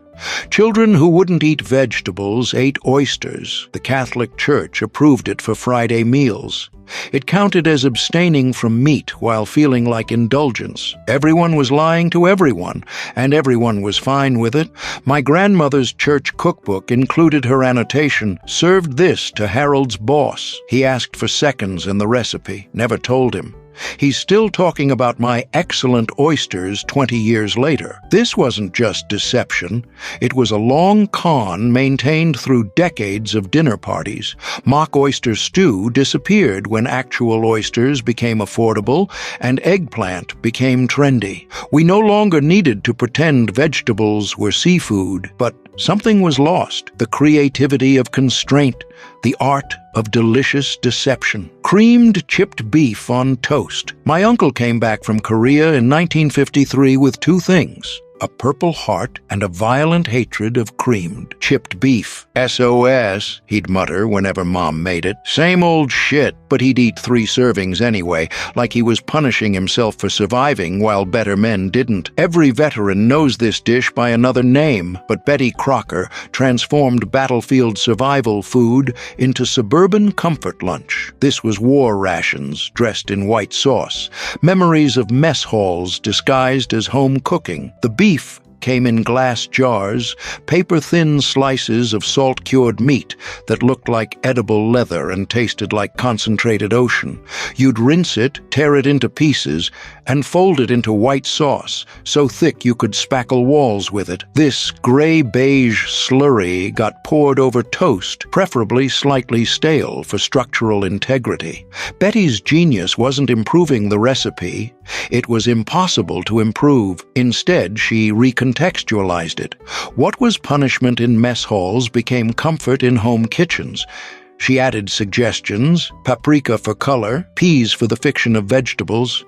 Children who wouldn't eat vegetables ate oysters. The Catholic Church approved it for Friday meals. It counted as abstaining from meat while feeling like indulgence. Everyone was lying to everyone, and everyone was fine with it. My grandmother's church cookbook included her annotation, "Served this to Harold's boss." He asked for seconds in the recipe, never told him. He's still talking about my excellent oysters 20 years later. This wasn't just deception. It was a long con maintained through decades of dinner parties. Mock oyster stew disappeared when actual oysters became affordable and eggplant became trendy. We no longer needed to pretend vegetables were seafood, but something was lost: the creativity of constraint, the art of delicious deception. Creamed chipped beef on toast. My uncle came back from Korea in 1953 with 2 things: a Purple Heart and a violent hatred of creamed chipped beef. SOS, he'd mutter whenever Mom made it. Same old shit, but he'd eat 3 servings anyway, like he was punishing himself for surviving while better men didn't. Every veteran knows this dish by another name, but Betty Crocker transformed battlefield survival food into suburban comfort lunch. This was war rations dressed in white sauce, memories of mess halls disguised as home cooking. The beef came in glass jars, paper-thin slices of salt-cured meat that looked like edible leather and tasted like concentrated ocean. You'd rinse it, tear it into pieces, and fold it into white sauce, so thick you could spackle walls with it. This gray-beige slurry got poured over toast, preferably slightly stale for structural integrity. Betty's genius wasn't improving the recipe. It was impossible to improve. Instead, she recontextualized it. What was punishment in mess halls became comfort in home kitchens. She added suggestions: paprika for color, peas for the fiction of vegetables.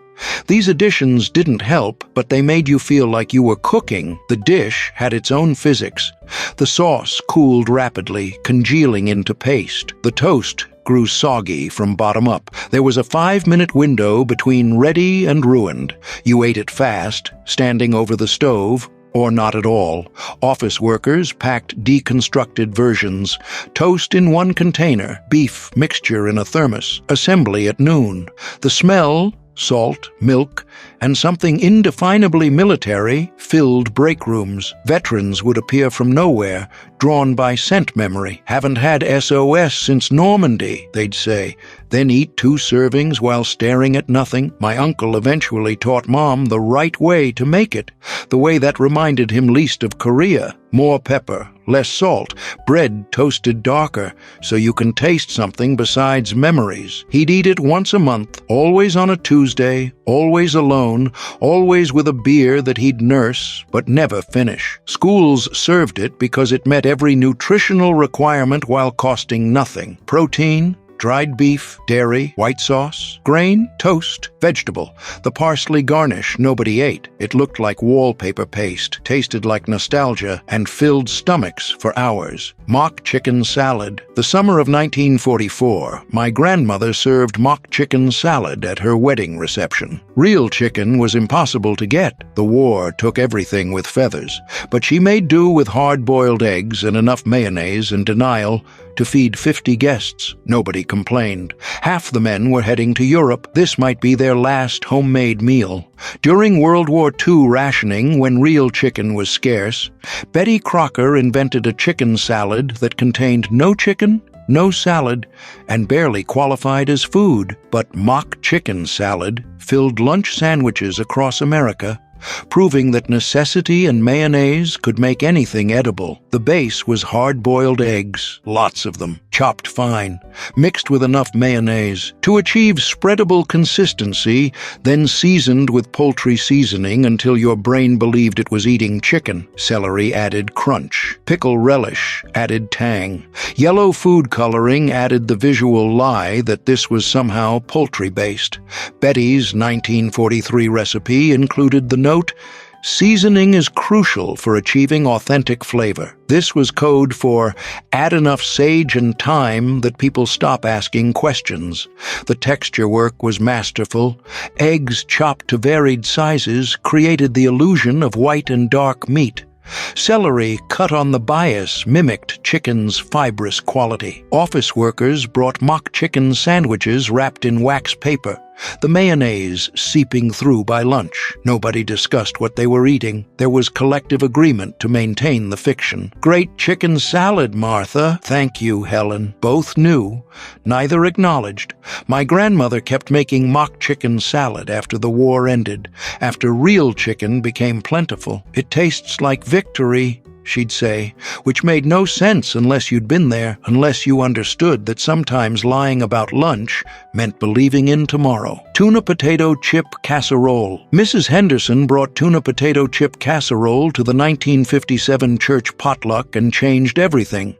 These additions didn't help, but they made you feel like you were cooking. The dish had its own physics. The sauce cooled rapidly, congealing into paste. The toast grew soggy from bottom up. There was a 5-minute window between ready and ruined. You ate it fast, standing over the stove, or not at all. Office workers packed deconstructed versions. Toast in one container, beef mixture in a thermos, assembly at noon. The smell, salt, milk, and something indefinably military filled break rooms. Veterans would appear from nowhere, drawn by scent memory. "Haven't had SOS since Normandy," they'd say, then eat 2 servings while staring at nothing. My uncle eventually taught Mom the right way to make it, the way that reminded him least of Korea. More pepper, less salt, bread toasted darker, so you can taste something besides memories. He'd eat it once a month, always on a Tuesday, always alone, always with a beer that he'd nurse, but never finish. Schools served it because it met every nutritional requirement while costing nothing. Protein, dried beef, dairy, white sauce, grain, toast, vegetable. The parsley garnish nobody ate. It looked like wallpaper paste, tasted like nostalgia, and filled stomachs for hours. Mock chicken salad. The summer of 1944, my grandmother served mock chicken salad at her wedding reception. Real chicken was impossible to get. The war took everything with feathers. But she made do with hard-boiled eggs and enough mayonnaise and denial to feed 50 guests. Nobody complained. Half the men were heading to Europe. This might be their last homemade meal. During World War II rationing, when real chicken was scarce, Betty Crocker invented a chicken salad that contained no chicken, no salad, and barely qualified as food. But mock chicken salad filled lunch sandwiches across America, proving that necessity and mayonnaise could make anything edible. The base was hard-boiled eggs, lots of them, chopped fine, mixed with enough mayonnaise to achieve spreadable consistency, then seasoned with poultry seasoning until your brain believed it was eating chicken. Celery added crunch. Pickle relish added tang. Yellow food coloring added the visual lie that this was somehow poultry-based. Betty's 1943 recipe included the note, "Seasoning is crucial for achieving authentic flavor." This was code for add enough sage and thyme that people stop asking questions. The texture work was masterful. Eggs chopped to varied sizes created the illusion of white and dark meat. Celery cut on the bias mimicked chicken's fibrous quality. Office workers brought mock chicken sandwiches wrapped in wax paper, the mayonnaise seeping through by lunch. Nobody discussed what they were eating. There was collective agreement to maintain the fiction. "Great chicken salad, Martha." "Thank you, Helen." Both knew, neither acknowledged. My grandmother kept making mock chicken salad after the war ended, after real chicken became plentiful. "It tastes like victory," she'd say, which made no sense unless you'd been there, unless you understood that sometimes lying about lunch meant believing in tomorrow. Tuna potato chip casserole. Mrs. Henderson brought tuna potato chip casserole to the 1957 church potluck and changed everything.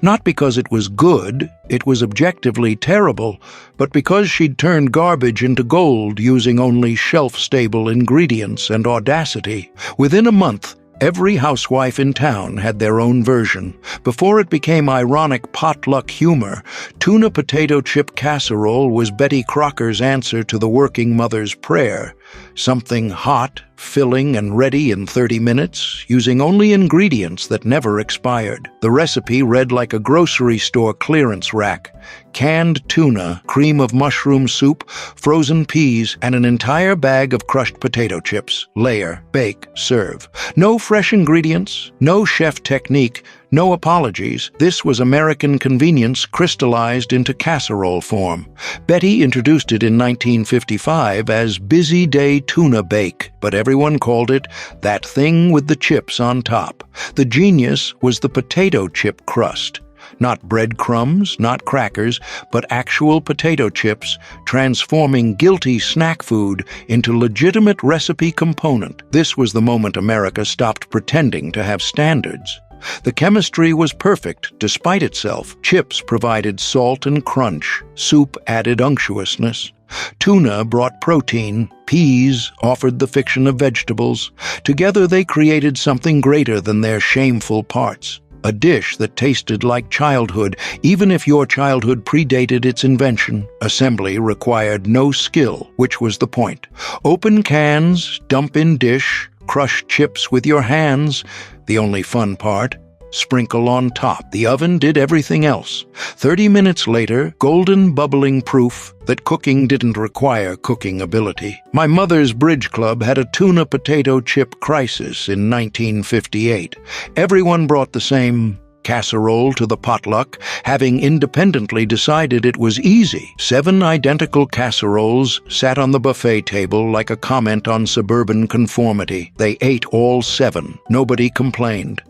Not because it was good, it was objectively terrible, but because she'd turned garbage into gold using only shelf-stable ingredients and audacity. Within a month, every housewife in town had their own version. Before it became ironic potluck humor, tuna potato chip casserole was Betty Crocker's answer to the working mother's prayer. Something hot, filling, and ready in 30 minutes, using only ingredients that never expired. The recipe read like a grocery store clearance rack. canned tuna, cream of mushroom soup, frozen peas, and an entire bag of crushed potato chips. Layer, bake, serve. No fresh ingredients, no chef technique, no apologies. This was American convenience crystallized into casserole form. Betty introduced it in 1955 as Busy Day Tuna Bake, but everyone called it that thing with the chips on top. The genius was the potato chip crust. Not breadcrumbs, not crackers, but actual potato chips, transforming guilty snack food into legitimate recipe component. This was the moment America stopped pretending to have standards. The chemistry was perfect despite itself. Chips provided salt and crunch. Soup added unctuousness. Tuna brought protein. Peas offered the fiction of vegetables. Together they created something greater than their shameful parts. A dish that tasted like childhood, even if your childhood predated its invention. Assembly required no skill, which was the point. Open cans, dump in dish, crush chips with your hands. The only fun part, sprinkle on top. The oven did everything else. 30 minutes later, golden bubbling proof that cooking didn't require cooking ability. My mother's bridge club had a tuna potato chip crisis in 1958. Everyone brought the same casserole to the potluck, having independently decided it was easy. 7 identical casseroles sat on the buffet table like a comment on suburban conformity. They ate all 7. Nobody complained.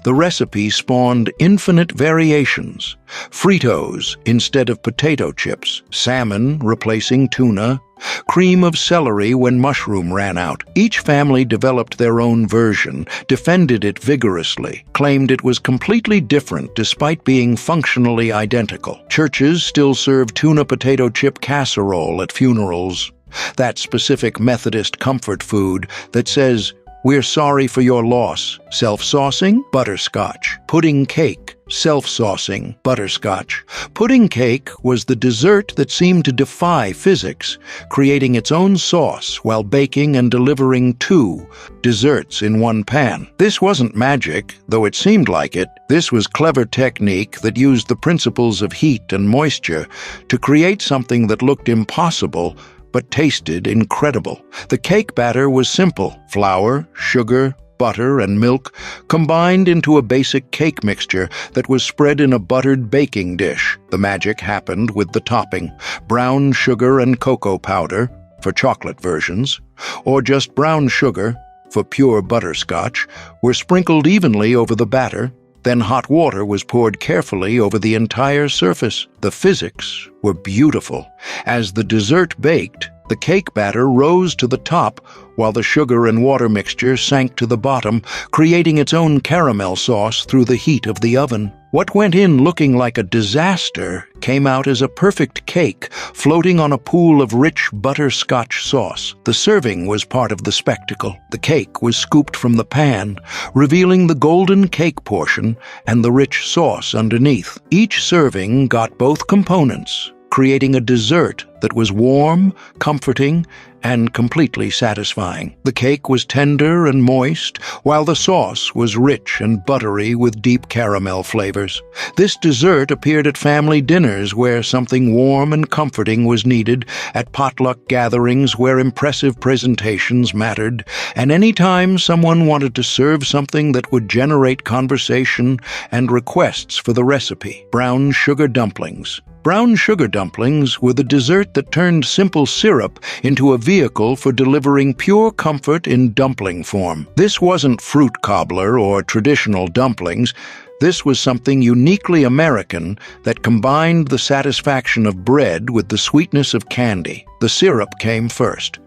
The recipe spawned infinite variations. Fritos instead of potato chips, salmon replacing tuna, cream of celery when mushroom ran out. Each family developed their own version, defended it vigorously, claimed it was completely different despite being functionally identical. Churches still serve tuna potato chip casserole at funerals. That specific Methodist comfort food that says, "We're sorry for your loss." Self-saucing, butterscotch. Pudding cake, self-saucing, butterscotch. Pudding cake was the dessert that seemed to defy physics, creating its own sauce while baking and delivering 2 desserts in one pan. This wasn't magic, though it seemed like it. This was clever technique that used the principles of heat and moisture to create something that looked impossible but tasted incredible. The cake batter was simple: flour, sugar, butter, and milk combined into a basic cake mixture that was spread in a buttered baking dish. The magic happened with the topping: brown sugar and cocoa powder for chocolate versions, or just brown sugar for pure butterscotch, were sprinkled evenly over the batter. Then hot water was poured carefully over the entire surface. The physics were beautiful. As the dessert baked, the cake batter rose to the top while the sugar and water mixture sank to the bottom, creating its own caramel sauce through the heat of the oven. What went in looking like a disaster came out as a perfect cake floating on a pool of rich butterscotch sauce. The serving was part of the spectacle. The cake was scooped from the pan, revealing the golden cake portion and the rich sauce underneath. Each serving got both components, creating a dessert that was warm, comforting, and completely satisfying. The cake was tender and moist, while the sauce was rich and buttery with deep caramel flavors. This dessert appeared at family dinners where something warm and comforting was needed, at potluck gatherings where impressive presentations mattered, and any time someone wanted to serve something that would generate conversation and requests for the recipe. Brown sugar dumplings. Brown sugar dumplings were the dessert that turned simple syrup into a vehicle for delivering pure comfort in dumpling form. This wasn't fruit cobbler or traditional dumplings. This was something uniquely American that combined the satisfaction of bread with the sweetness of candy. The syrup came first.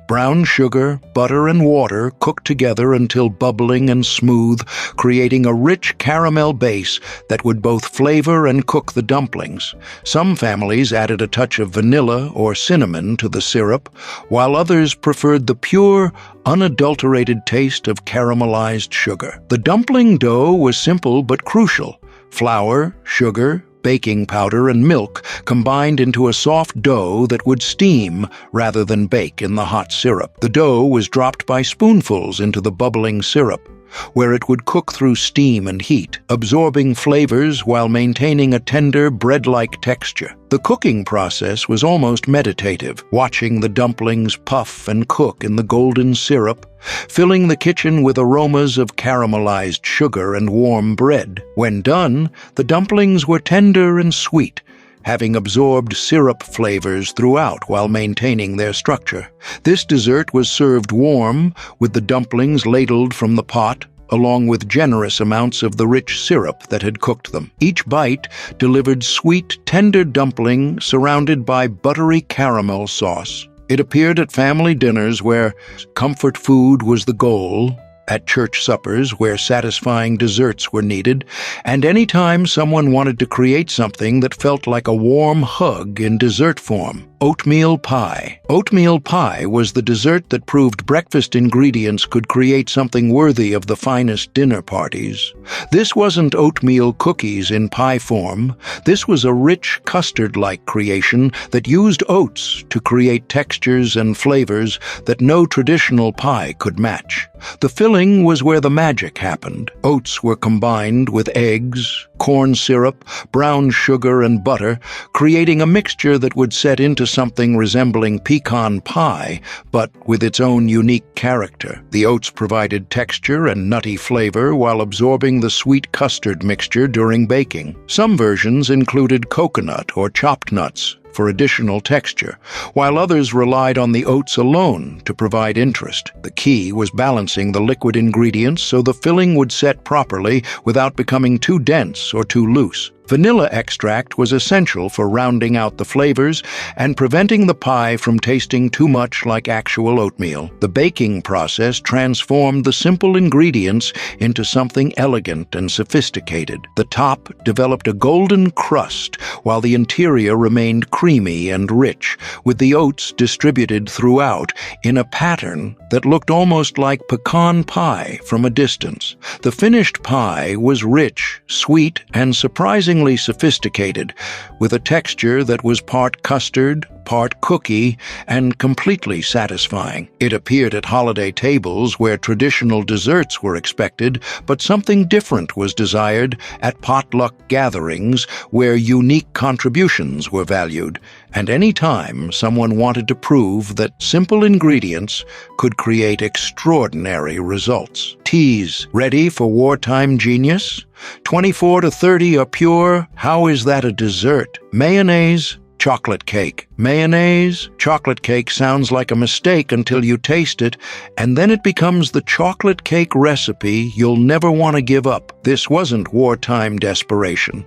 Brown sugar, butter, and water cooked together until bubbling and smooth, creating a rich caramel base that would both flavor and cook the dumplings. Some families added a touch of vanilla or cinnamon to the syrup, while others preferred the pure, unadulterated taste of caramelized sugar. The dumpling dough was simple but crucial: flour, sugar, baking powder, and milk combined into a soft dough that would steam rather than bake in the hot syrup. The dough was dropped by spoonfuls into the bubbling syrup. where it would cook through steam and heat, absorbing flavors while maintaining a tender, bread-like texture. The cooking process was almost meditative, watching the dumplings puff and cook in the golden syrup, filling the kitchen with aromas of caramelized sugar and warm bread. When done, the dumplings were tender and sweet, having absorbed syrup flavors throughout while maintaining their structure. This dessert was served warm, with the dumplings ladled from the pot, along with generous amounts of the rich syrup that had cooked them. Each bite delivered sweet, tender dumpling surrounded by buttery caramel sauce. It appeared at family dinners where comfort food was the goal, at church suppers where satisfying desserts were needed, and any time someone wanted to create something that felt like a warm hug in dessert form. Oatmeal pie. Oatmeal pie was the dessert that proved breakfast ingredients could create something worthy of the finest dinner parties. This wasn't oatmeal cookies in pie form. This was a rich custard-like creation that used oats to create textures and flavors that no traditional pie could match. The filling was where the magic happened. Oats were combined with eggs, corn syrup, brown sugar, and butter, creating a mixture that would set into something resembling pecan pie, but with its own unique character. The oats provided texture and nutty flavor while absorbing the sweet custard mixture during baking. Some versions included coconut or chopped nuts for additional texture, while others relied on the oats alone to provide interest. The key was balancing the liquid ingredients so the filling would set properly without becoming too dense or too loose. Vanilla extract was essential for rounding out the flavors and preventing the pie from tasting too much like actual oatmeal. The baking process transformed the simple ingredients into something elegant and sophisticated. The top developed a golden crust, while the interior remained creamy and rich, with the oats distributed throughout in a pattern that looked almost like pecan pie from a distance. The finished pie was rich, sweet, and surprisingly sophisticated, with a texture that was part custard, part cookie, and completely satisfying. It appeared at holiday tables where traditional desserts were expected, but something different was desired at potluck gatherings where unique contributions were valued, and any time someone wanted to prove that simple ingredients could create extraordinary results. Teas, ready for wartime genius? 24 to 30 are pure. How is that a dessert? Mayonnaise, chocolate cake. Mayonnaise, chocolate cake sounds like a mistake until you taste it, and then it becomes the chocolate cake recipe you'll never want to give up. This wasn't wartime desperation.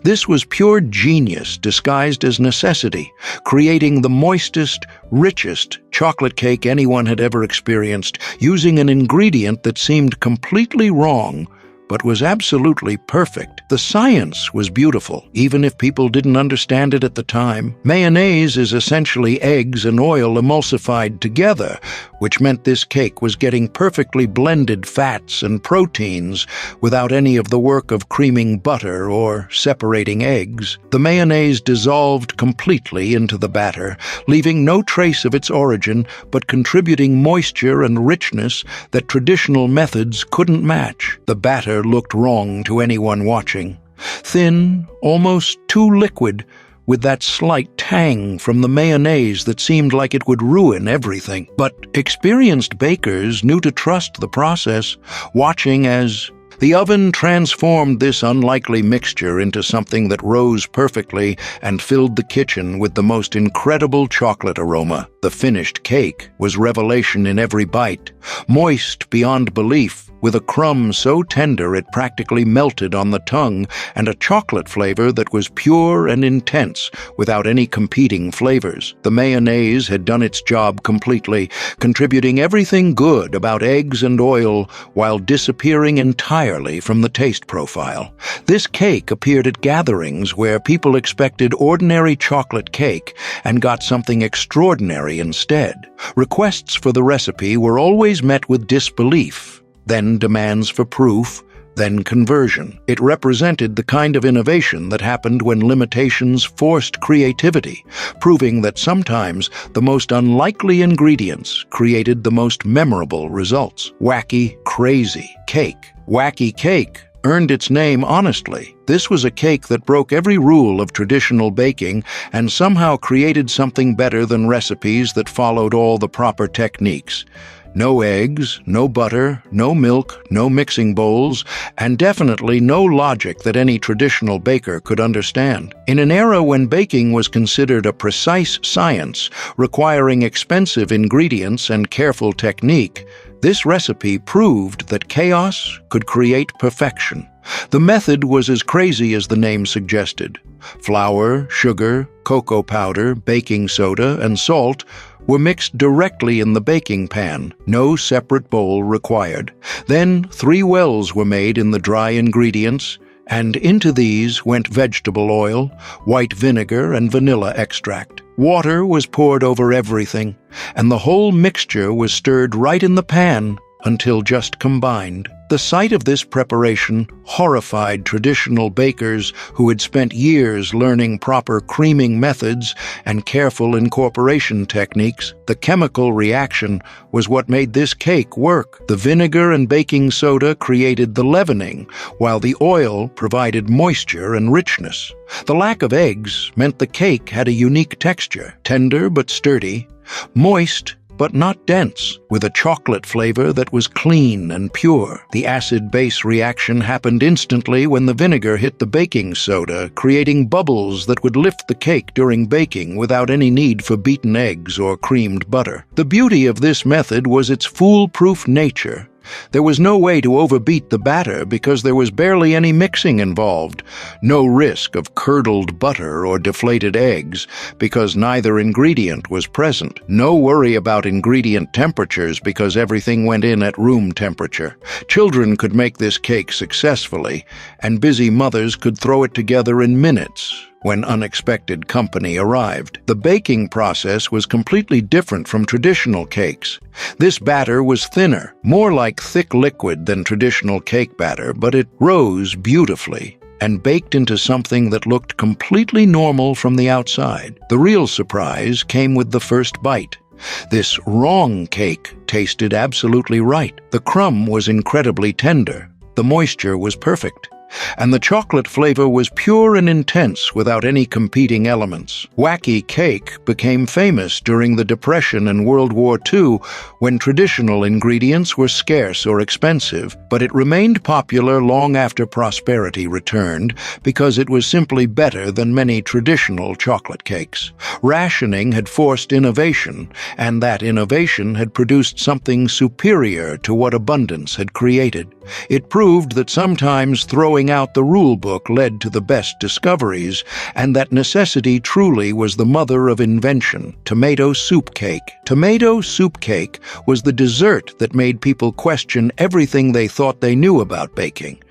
This was pure genius disguised as necessity, creating the moistest, richest chocolate cake anyone had ever experienced, using an ingredient that seemed completely wrong, but was absolutely perfect. The science was beautiful, even if people didn't understand it at the time. Mayonnaise is essentially eggs and oil emulsified together, which meant this cake was getting perfectly blended fats and proteins without any of the work of creaming butter or separating eggs. The mayonnaise dissolved completely into the batter, leaving no trace of its origin, but contributing moisture and richness that traditional methods couldn't match. The batter looked wrong to anyone watching. Thin, almost too liquid, with that slight tang from the mayonnaise that seemed like it would ruin everything. But experienced bakers knew to trust the process, watching as the oven transformed this unlikely mixture into something that rose perfectly and filled the kitchen with the most incredible chocolate aroma. The finished cake was revelation in every bite, moist beyond belief, with a crumb so tender it practically melted on the tongue, and a chocolate flavor that was pure and intense without any competing flavors. The mayonnaise had done its job completely, contributing everything good about eggs and oil while disappearing entirely from the taste profile. This cake appeared at gatherings where people expected ordinary chocolate cake and got something extraordinary instead. Requests for the recipe were always met with disbelief, then demands for proof, then conversion. It represented the kind of innovation that happened when limitations forced creativity, proving that sometimes the most unlikely ingredients created the most memorable results. Wacky, crazy cake. Wacky cake earned its name honestly. This was a cake that broke every rule of traditional baking and somehow created something better than recipes that followed all the proper techniques. No eggs, no butter, no milk, no mixing bowls, and definitely no logic that any traditional baker could understand. In an era when baking was considered a precise science, requiring expensive ingredients and careful technique, this recipe proved that chaos could create perfection. The method was as crazy as the name suggested. Flour, sugar, cocoa powder, baking soda, and salt were mixed directly in the baking pan, no separate bowl required. Then 3 wells were made in the dry ingredients, and into these went vegetable oil, white vinegar, and vanilla extract. Water was poured over everything, and the whole mixture was stirred right in the pan until just combined. The sight of this preparation horrified traditional bakers who had spent years learning proper creaming methods and careful incorporation techniques. The chemical reaction was what made this cake work. The vinegar and baking soda created the leavening, while the oil provided moisture and richness. The lack of eggs meant the cake had a unique texture, tender but sturdy, moist but not dense, with a chocolate flavor that was clean and pure. The acid-base reaction happened instantly when the vinegar hit the baking soda, creating bubbles that would lift the cake during baking without any need for beaten eggs or creamed butter. The beauty of this method was its foolproof nature. There was no way to overbeat the batter because there was barely any mixing involved. No risk of curdled butter or deflated eggs because neither ingredient was present. No worry about ingredient temperatures because everything went in at room temperature. Children could make this cake successfully, and busy mothers could throw it together in minutes when unexpected company arrived. The baking process was completely different from traditional cakes. This batter was thinner, more like thick liquid than traditional cake batter, but it rose beautifully and baked into something that looked completely normal from the outside. The real surprise came with the first bite. This wrong cake tasted absolutely right. The crumb was incredibly tender. The moisture was perfect, and the chocolate flavor was pure and intense without any competing elements. Wacky cake became famous during the Depression and World War II when traditional ingredients were scarce or expensive, but it remained popular long after prosperity returned because it was simply better than many traditional chocolate cakes. Rationing had forced innovation, and that innovation had produced something superior to what abundance had created. It proved that sometimes throwing out the rule book led to the best discoveries, and that necessity truly was the mother of invention. Tomato soup cake. Tomato soup cake was the dessert that made people question everything they thought they knew about baking,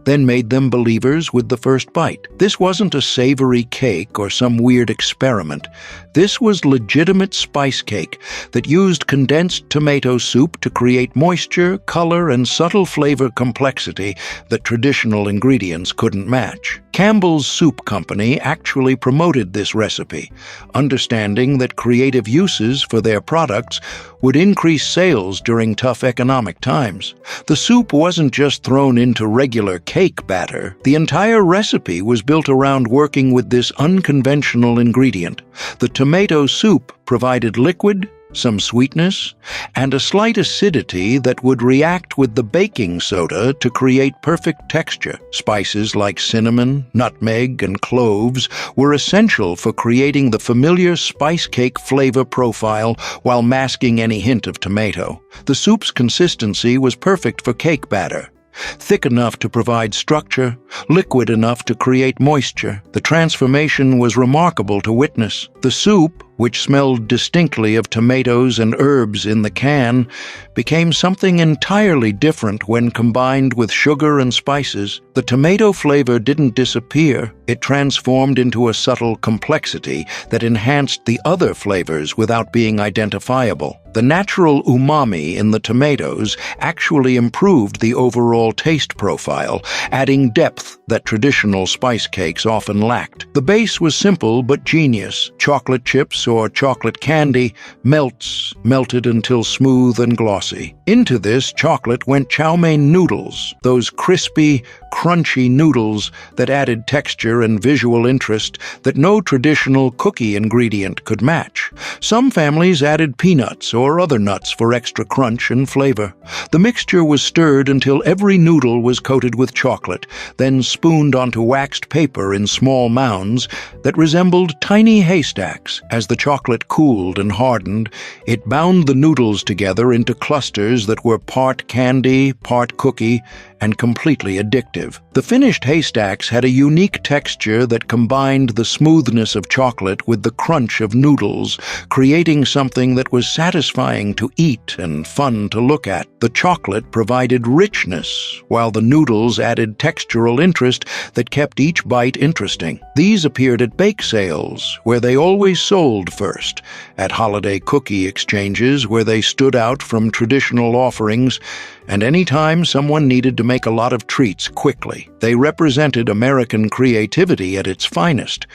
then made them believers with the first bite. This wasn't a savory cake or some weird experiment. This was legitimate spice cake that used condensed tomato soup to create moisture, color, and subtle flavor complexity that traditional ingredients couldn't match. Campbell's Soup Company actually promoted this recipe, understanding that creative uses for their products would increase sales during tough economic times. The soup wasn't just thrown into regular cake batter. The entire recipe was built around working with this unconventional ingredient. The tomato soup provided liquid, some sweetness, and a slight acidity that would react with the baking soda to create perfect texture. Spices like cinnamon, nutmeg, and cloves were essential for creating the familiar spice cake flavor profile while masking any hint of tomato. The soup's consistency was perfect for cake batter. Thick enough to provide structure, liquid enough to create moisture. The transformation was remarkable to witness. The soup which smelled distinctly of tomatoes and herbs in the can, became something entirely different when combined with sugar and spices. The tomato flavor didn't disappear. It transformed into a subtle complexity that enhanced the other flavors without being identifiable. The natural umami in the tomatoes actually improved the overall taste profile, adding depth that traditional spice cakes often lacked. The base was simple but genius. Chocolate chips or chocolate candy melted until smooth and glossy. Into this chocolate went chow mein noodles, those crispy, crunchy noodles that added texture and visual interest that no traditional cookie ingredient could match. Some families added peanuts or other nuts for extra crunch and flavor. The mixture was stirred until every noodle was coated with chocolate, then spooned onto waxed paper in small mounds that resembled tiny haystacks. As the chocolate cooled and hardened, it bound the noodles together into clusters that were part candy, part cookie, and completely addictive. The finished haystacks had a unique texture that combined the smoothness of chocolate with the crunch of noodles, creating something that was satisfying to eat and fun to look at. The chocolate provided richness, while the noodles added textural interest that kept each bite interesting. These appeared at bake sales, where they always sold first, at holiday cookie exchanges, where they stood out from traditional offerings, and any time someone needed to make a lot of treats quickly. They represented American creativity at its finest,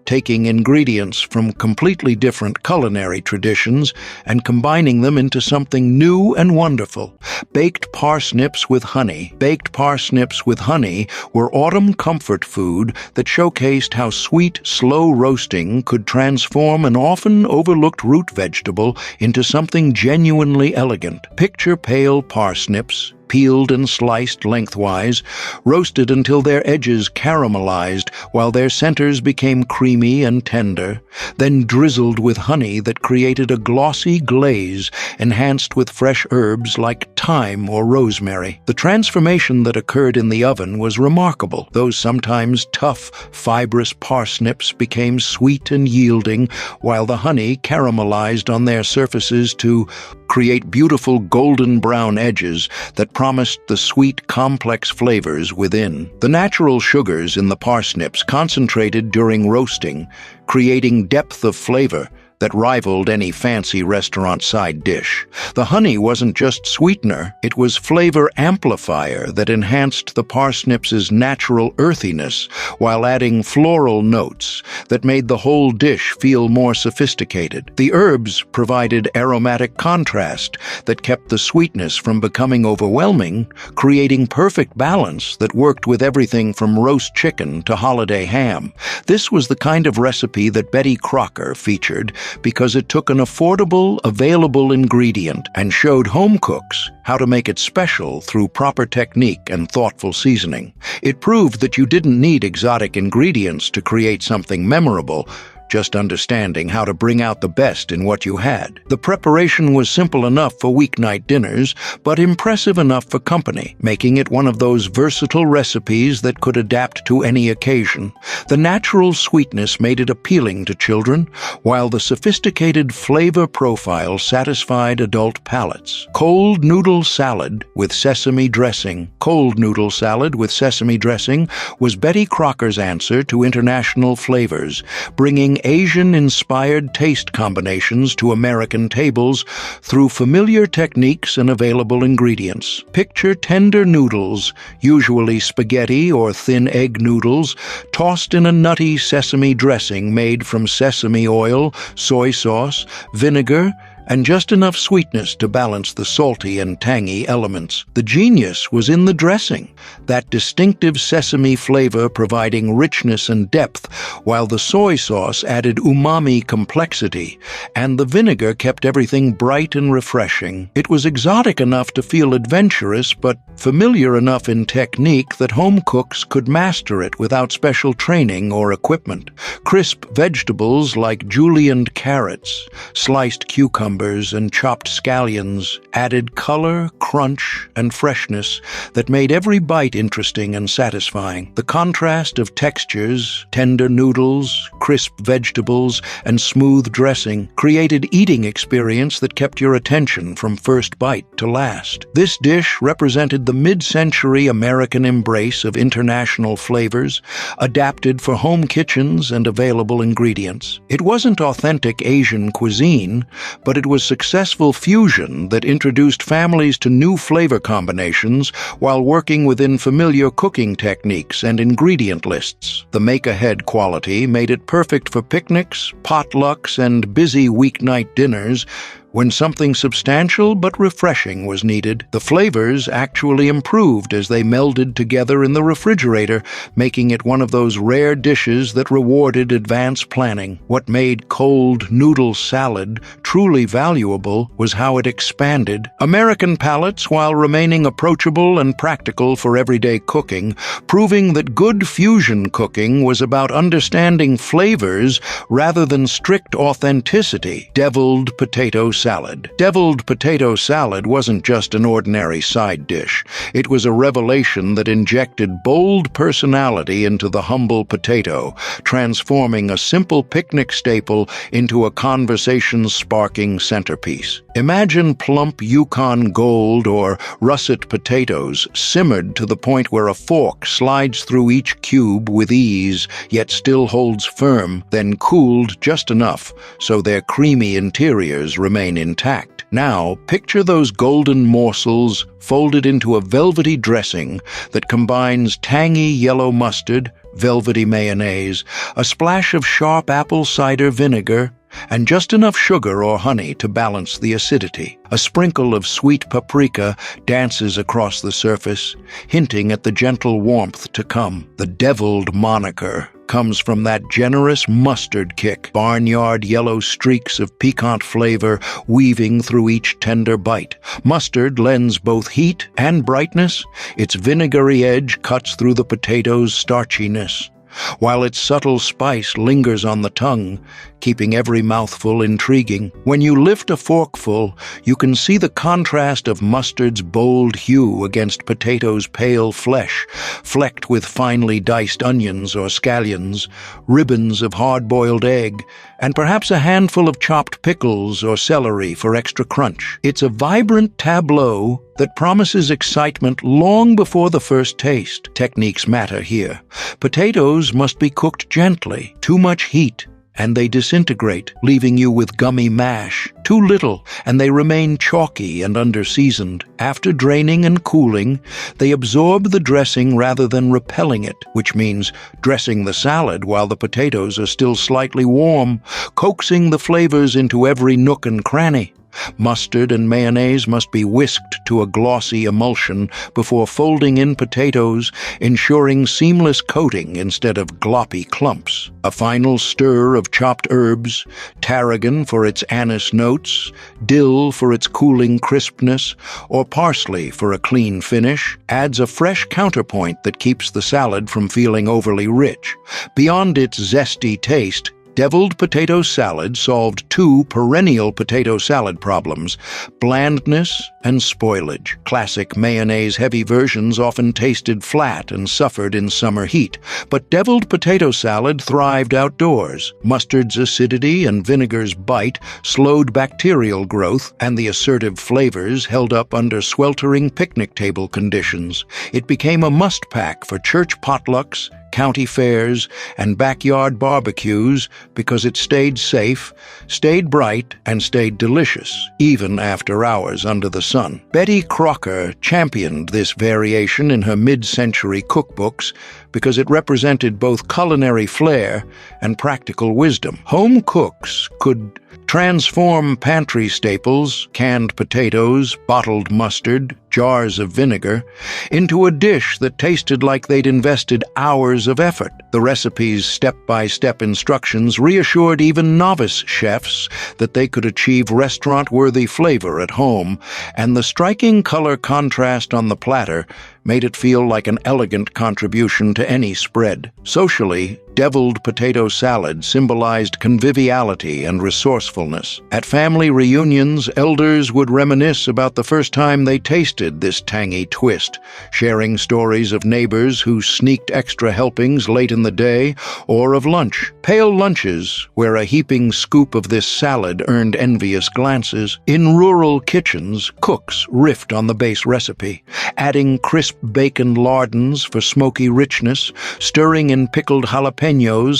taking ingredients from completely different culinary traditions and combining them into something new and wonderful. Baked parsnips with honey. Baked parsnips with honey were autumn comfort food that showcased how sweet, slow roasting could transform an often overlooked root vegetable into something genuinely elegant. Picture pale parsnips, peeled and sliced lengthwise, roasted until their edges caramelized while their centers became creamy and tender, then drizzled with honey that created a glossy glaze enhanced with fresh herbs like thyme or rosemary. The transformation that occurred in the oven was remarkable. Those sometimes tough, fibrous parsnips became sweet and yielding, while the honey caramelized on their surfaces to create beautiful golden brown edges that promised the sweet, complex flavors within. The natural sugars in the parsnips concentrated during roasting, creating depth of flavor that rivaled any fancy restaurant side dish. The honey wasn't just sweetener, it was flavor amplifier that enhanced the parsnips' natural earthiness while adding floral notes that made the whole dish feel more sophisticated. The herbs provided aromatic contrast that kept the sweetness from becoming overwhelming, creating perfect balance that worked with everything from roast chicken to holiday ham. This was the kind of recipe that Betty Crocker featured because it took an affordable, available ingredient and showed home cooks how to make it special through proper technique and thoughtful seasoning. It proved that you didn't need exotic ingredients to create something memorable, just understanding how to bring out the best in what you had. The preparation was simple enough for weeknight dinners, but impressive enough for company, making it one of those versatile recipes that could adapt to any occasion. The natural sweetness made it appealing to children, while the sophisticated flavor profile satisfied adult palates. Cold noodle salad with sesame dressing. Cold noodle salad with sesame dressing was Betty Crocker's answer to international flavors, bringing Asian-inspired taste combinations to American tables through familiar techniques and available ingredients. Picture tender noodles, usually spaghetti or thin egg noodles, tossed in a nutty sesame dressing made from sesame oil, soy sauce, vinegar, and just enough sweetness to balance the salty and tangy elements. The genius was in the dressing, that distinctive sesame flavor providing richness and depth, while the soy sauce added umami complexity, and the vinegar kept everything bright and refreshing. It was exotic enough to feel adventurous, but familiar enough in technique that home cooks could master it without special training or equipment. Crisp vegetables like julienned carrots, sliced cucumbers, cucumbers and chopped scallions added color, crunch, and freshness that made every bite interesting and satisfying. The contrast of textures, tender noodles, crisp vegetables, and smooth dressing created eating experience that kept your attention from first bite to last. This dish represented the mid-century American embrace of international flavors, adapted for home kitchens and available ingredients. It wasn't authentic Asian cuisine, but it was successful fusion that introduced families to new flavor combinations while working within familiar cooking techniques and ingredient lists. The make-ahead quality made it perfect for picnics, potlucks, and busy weeknight dinners when something substantial but refreshing was needed. The flavors actually improved as they melded together in the refrigerator, making it one of those rare dishes that rewarded advanced planning. What made cold noodle salad truly valuable was how it expanded American palates while remaining approachable and practical for everyday cooking, proving that good fusion cooking was about understanding flavors rather than strict authenticity. Deviled potato salad. Deviled potato salad wasn't just an ordinary side dish. It was a revelation that injected bold personality into the humble potato, transforming a simple picnic staple into a conversation-sparking centerpiece. Imagine plump Yukon Gold or russet potatoes simmered to the point where a fork slides through each cube with ease, yet still holds firm, then cooled just enough so their creamy interiors remain intact. Now, picture those golden morsels folded into a velvety dressing that combines tangy yellow mustard, velvety mayonnaise, a splash of sharp apple cider vinegar, and just enough sugar or honey to balance the acidity. A sprinkle of sweet paprika dances across the surface, hinting at the gentle warmth to come. The deviled moniker comes from that generous mustard kick, barnyard yellow streaks of piquant flavor weaving through each tender bite. Mustard lends both heat and brightness. Its vinegary edge cuts through the potato's starchiness, while its subtle spice lingers on the tongue, keeping every mouthful intriguing. When you lift a forkful, you can see the contrast of mustard's bold hue against potato's pale flesh, flecked with finely diced onions or scallions, ribbons of hard-boiled egg, and perhaps a handful of chopped pickles or celery for extra crunch. It's a vibrant tableau that promises excitement long before the first taste. Techniques matter here. Potatoes must be cooked gently. Too much heat, and they disintegrate, leaving you with gummy mash. Too little, and they remain chalky and under-seasoned. After draining and cooling, they absorb the dressing rather than repelling it, which means dressing the salad while the potatoes are still slightly warm, coaxing the flavors into every nook and cranny. Mustard and mayonnaise must be whisked to a glossy emulsion before folding in potatoes, ensuring seamless coating instead of gloppy clumps. A final stir of chopped herbs, tarragon for its anise notes, dill for its cooling crispness, or parsley for a clean finish, adds a fresh counterpoint that keeps the salad from feeling overly rich. Beyond its zesty taste, deviled potato salad solved two perennial potato salad problems: blandness and spoilage. Classic mayonnaise-heavy versions often tasted flat and suffered in summer heat, but deviled potato salad thrived outdoors. Mustard's acidity and vinegar's bite slowed bacterial growth, and the assertive flavors held up under sweltering picnic table conditions. It became a must-pack for church potlucks, county fairs, and backyard barbecues because it stayed safe, stayed bright, and stayed delicious, even after hours under the sun. Betty Crocker championed this variation in her mid-century cookbooks because it represented both culinary flair and practical wisdom. Home cooks could transform pantry staples, canned potatoes, bottled mustard, jars of vinegar, into a dish that tasted like they'd invested hours of effort. The recipe's step-by-step instructions reassured even novice chefs that they could achieve restaurant-worthy flavor at home, and the striking color contrast on the platter made it feel like an elegant contribution to any spread. Socially, deviled potato salad symbolized conviviality and resourcefulness. At family reunions, elders would reminisce about the first time they tasted this tangy twist, sharing stories of neighbors who sneaked extra helpings late in the day, or of lunch. Pale lunches, where a heaping scoop of this salad earned envious glances. In rural kitchens, cooks riffed on the base recipe, adding crisp bacon lardons for smoky richness, stirring in pickled jalapenos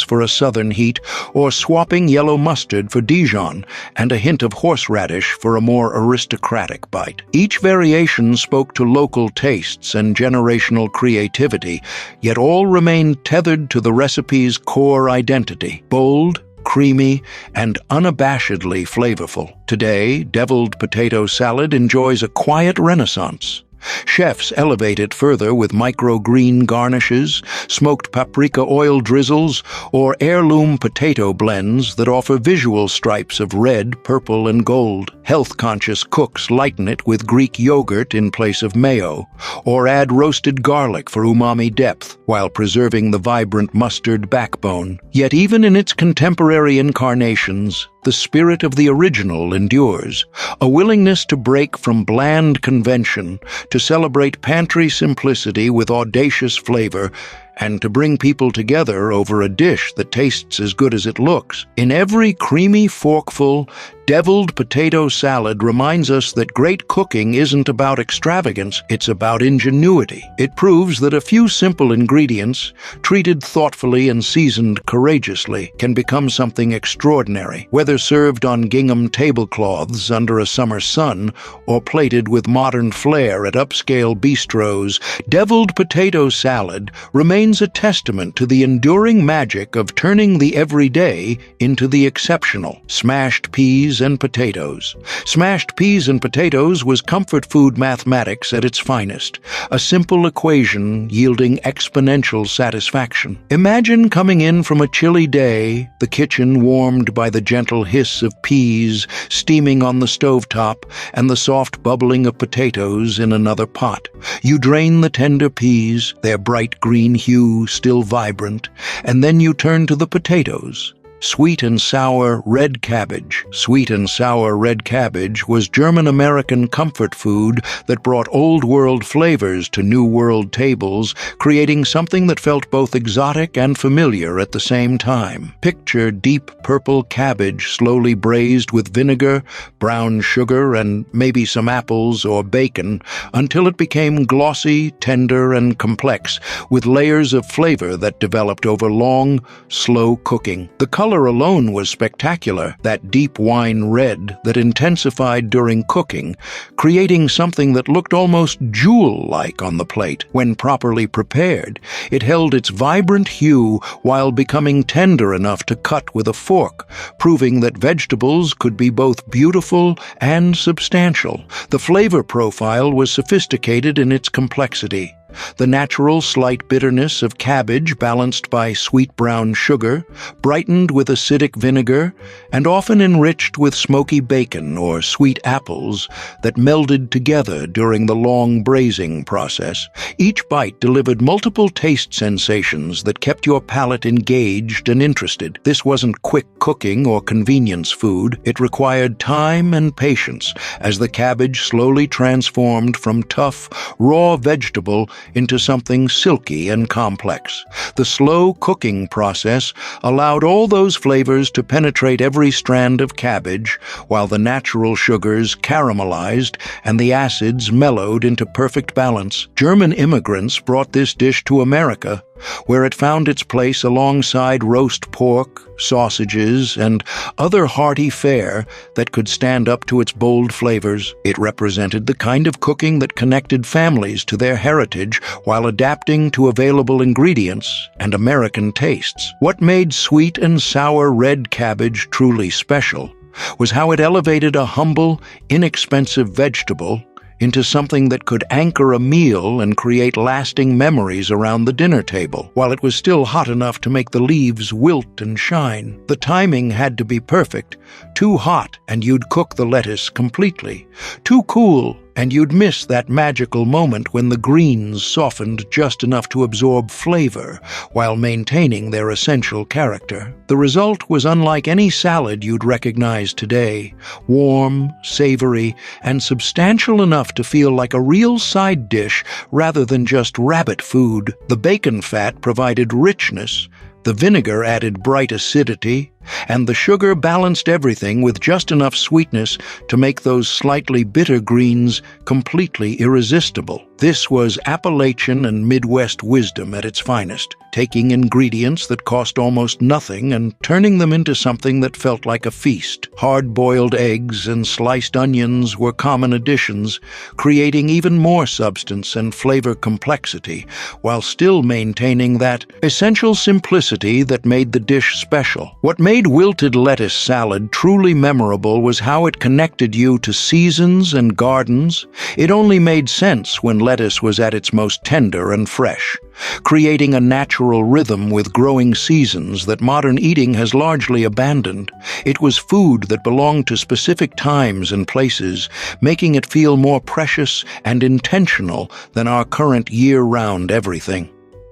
for a southern heat, or swapping yellow mustard for Dijon and a hint of horseradish for a more aristocratic bite. Each variation spoke to local tastes and generational creativity, yet all remained tethered to the recipe's core identity: bold, creamy, and unabashedly flavorful. Today, deviled potato salad enjoys a quiet renaissance. Chefs elevate it further with microgreen garnishes, smoked paprika oil drizzles, or heirloom potato blends that offer visual stripes of red, purple, and gold. Health-conscious cooks lighten it with Greek yogurt in place of mayo, or add roasted garlic for umami depth, while preserving the vibrant mustard backbone. Yet even in its contemporary incarnations, the spirit of the original endures, a willingness to break from bland convention, to celebrate pantry simplicity with audacious flavor, and to bring people together over a dish that tastes as good as it looks. In every creamy forkful, deviled potato salad reminds us that great cooking isn't about extravagance, it's about ingenuity. It proves that a few simple ingredients, treated thoughtfully and seasoned courageously, can become something extraordinary, whether served on gingham tablecloths under a summer sun or plated with modern flair at upscale bistros. Deviled potato salad remains a testament to the enduring magic of turning the everyday into the exceptional. Smashed peas and potatoes. Smashed peas and potatoes was comfort food mathematics at its finest, a simple equation yielding exponential satisfaction. Imagine coming in from a chilly day, the kitchen warmed by the gentle hiss of peas steaming on the stovetop and the soft bubbling of potatoes in another pot. You drain the tender peas, their bright green hue still vibrant, and then you turn to the potatoes. Sweet and sour red cabbage. Sweet and sour red cabbage was German-American comfort food that brought old-world flavors to new-world tables, creating something that felt both exotic and familiar at the same time. Picture deep purple cabbage slowly braised with vinegar, brown sugar, and maybe some apples or bacon, until it became glossy, tender, and complex, with layers of flavor that developed over long, slow cooking. The color alone was spectacular, that deep wine red that intensified during cooking, creating something that looked almost jewel-like on the plate. When properly prepared, it held its vibrant hue while becoming tender enough to cut with a fork, proving that vegetables could be both beautiful and substantial. The flavor profile was sophisticated in its complexity. The natural slight bitterness of cabbage balanced by sweet brown sugar, brightened with acidic vinegar, and often enriched with smoky bacon or sweet apples that melded together during the long braising process. Each bite delivered multiple taste sensations that kept your palate engaged and interested. This wasn't quick cooking or convenience food. It required time and patience as the cabbage slowly transformed from tough, raw vegetable into something silky and complex. The slow cooking process allowed all those flavors to penetrate every strand of cabbage, while the natural sugars caramelized and the acids mellowed into perfect balance. German immigrants brought this dish to America, where it found its place alongside roast pork, sausages, and other hearty fare that could stand up to its bold flavors. It represented the kind of cooking that connected families to their heritage while adapting to available ingredients and American tastes. What made sweet and sour red cabbage truly special was how it elevated a humble, inexpensive vegetable into something that could anchor a meal and create lasting memories around the dinner table, while it was still hot enough to make the leaves wilt and shine. The timing had to be perfect. Too hot, and you'd cook the lettuce completely. Too cool, and you'd miss that magical moment when the greens softened just enough to absorb flavor while maintaining their essential character. The result was unlike any salad you'd recognize today: warm, savory, and substantial enough to feel like a real side dish rather than just rabbit food. The bacon fat provided richness, the vinegar added bright acidity, and the sugar balanced everything with just enough sweetness to make those slightly bitter greens completely irresistible. This was Appalachian and Midwest wisdom at its finest, taking ingredients that cost almost nothing and turning them into something that felt like a feast. Hard-boiled eggs and sliced onions were common additions, creating even more substance and flavor complexity, while still maintaining that essential simplicity that made the dish special. What made wilted lettuce salad truly memorable was how it connected you to seasons and gardens. It only made sense when lettuce was at its most tender and fresh, creating a natural rhythm with growing seasons that modern eating has largely abandoned. It was food that belonged to specific times and places, making it feel more precious and intentional than our current year-round everything.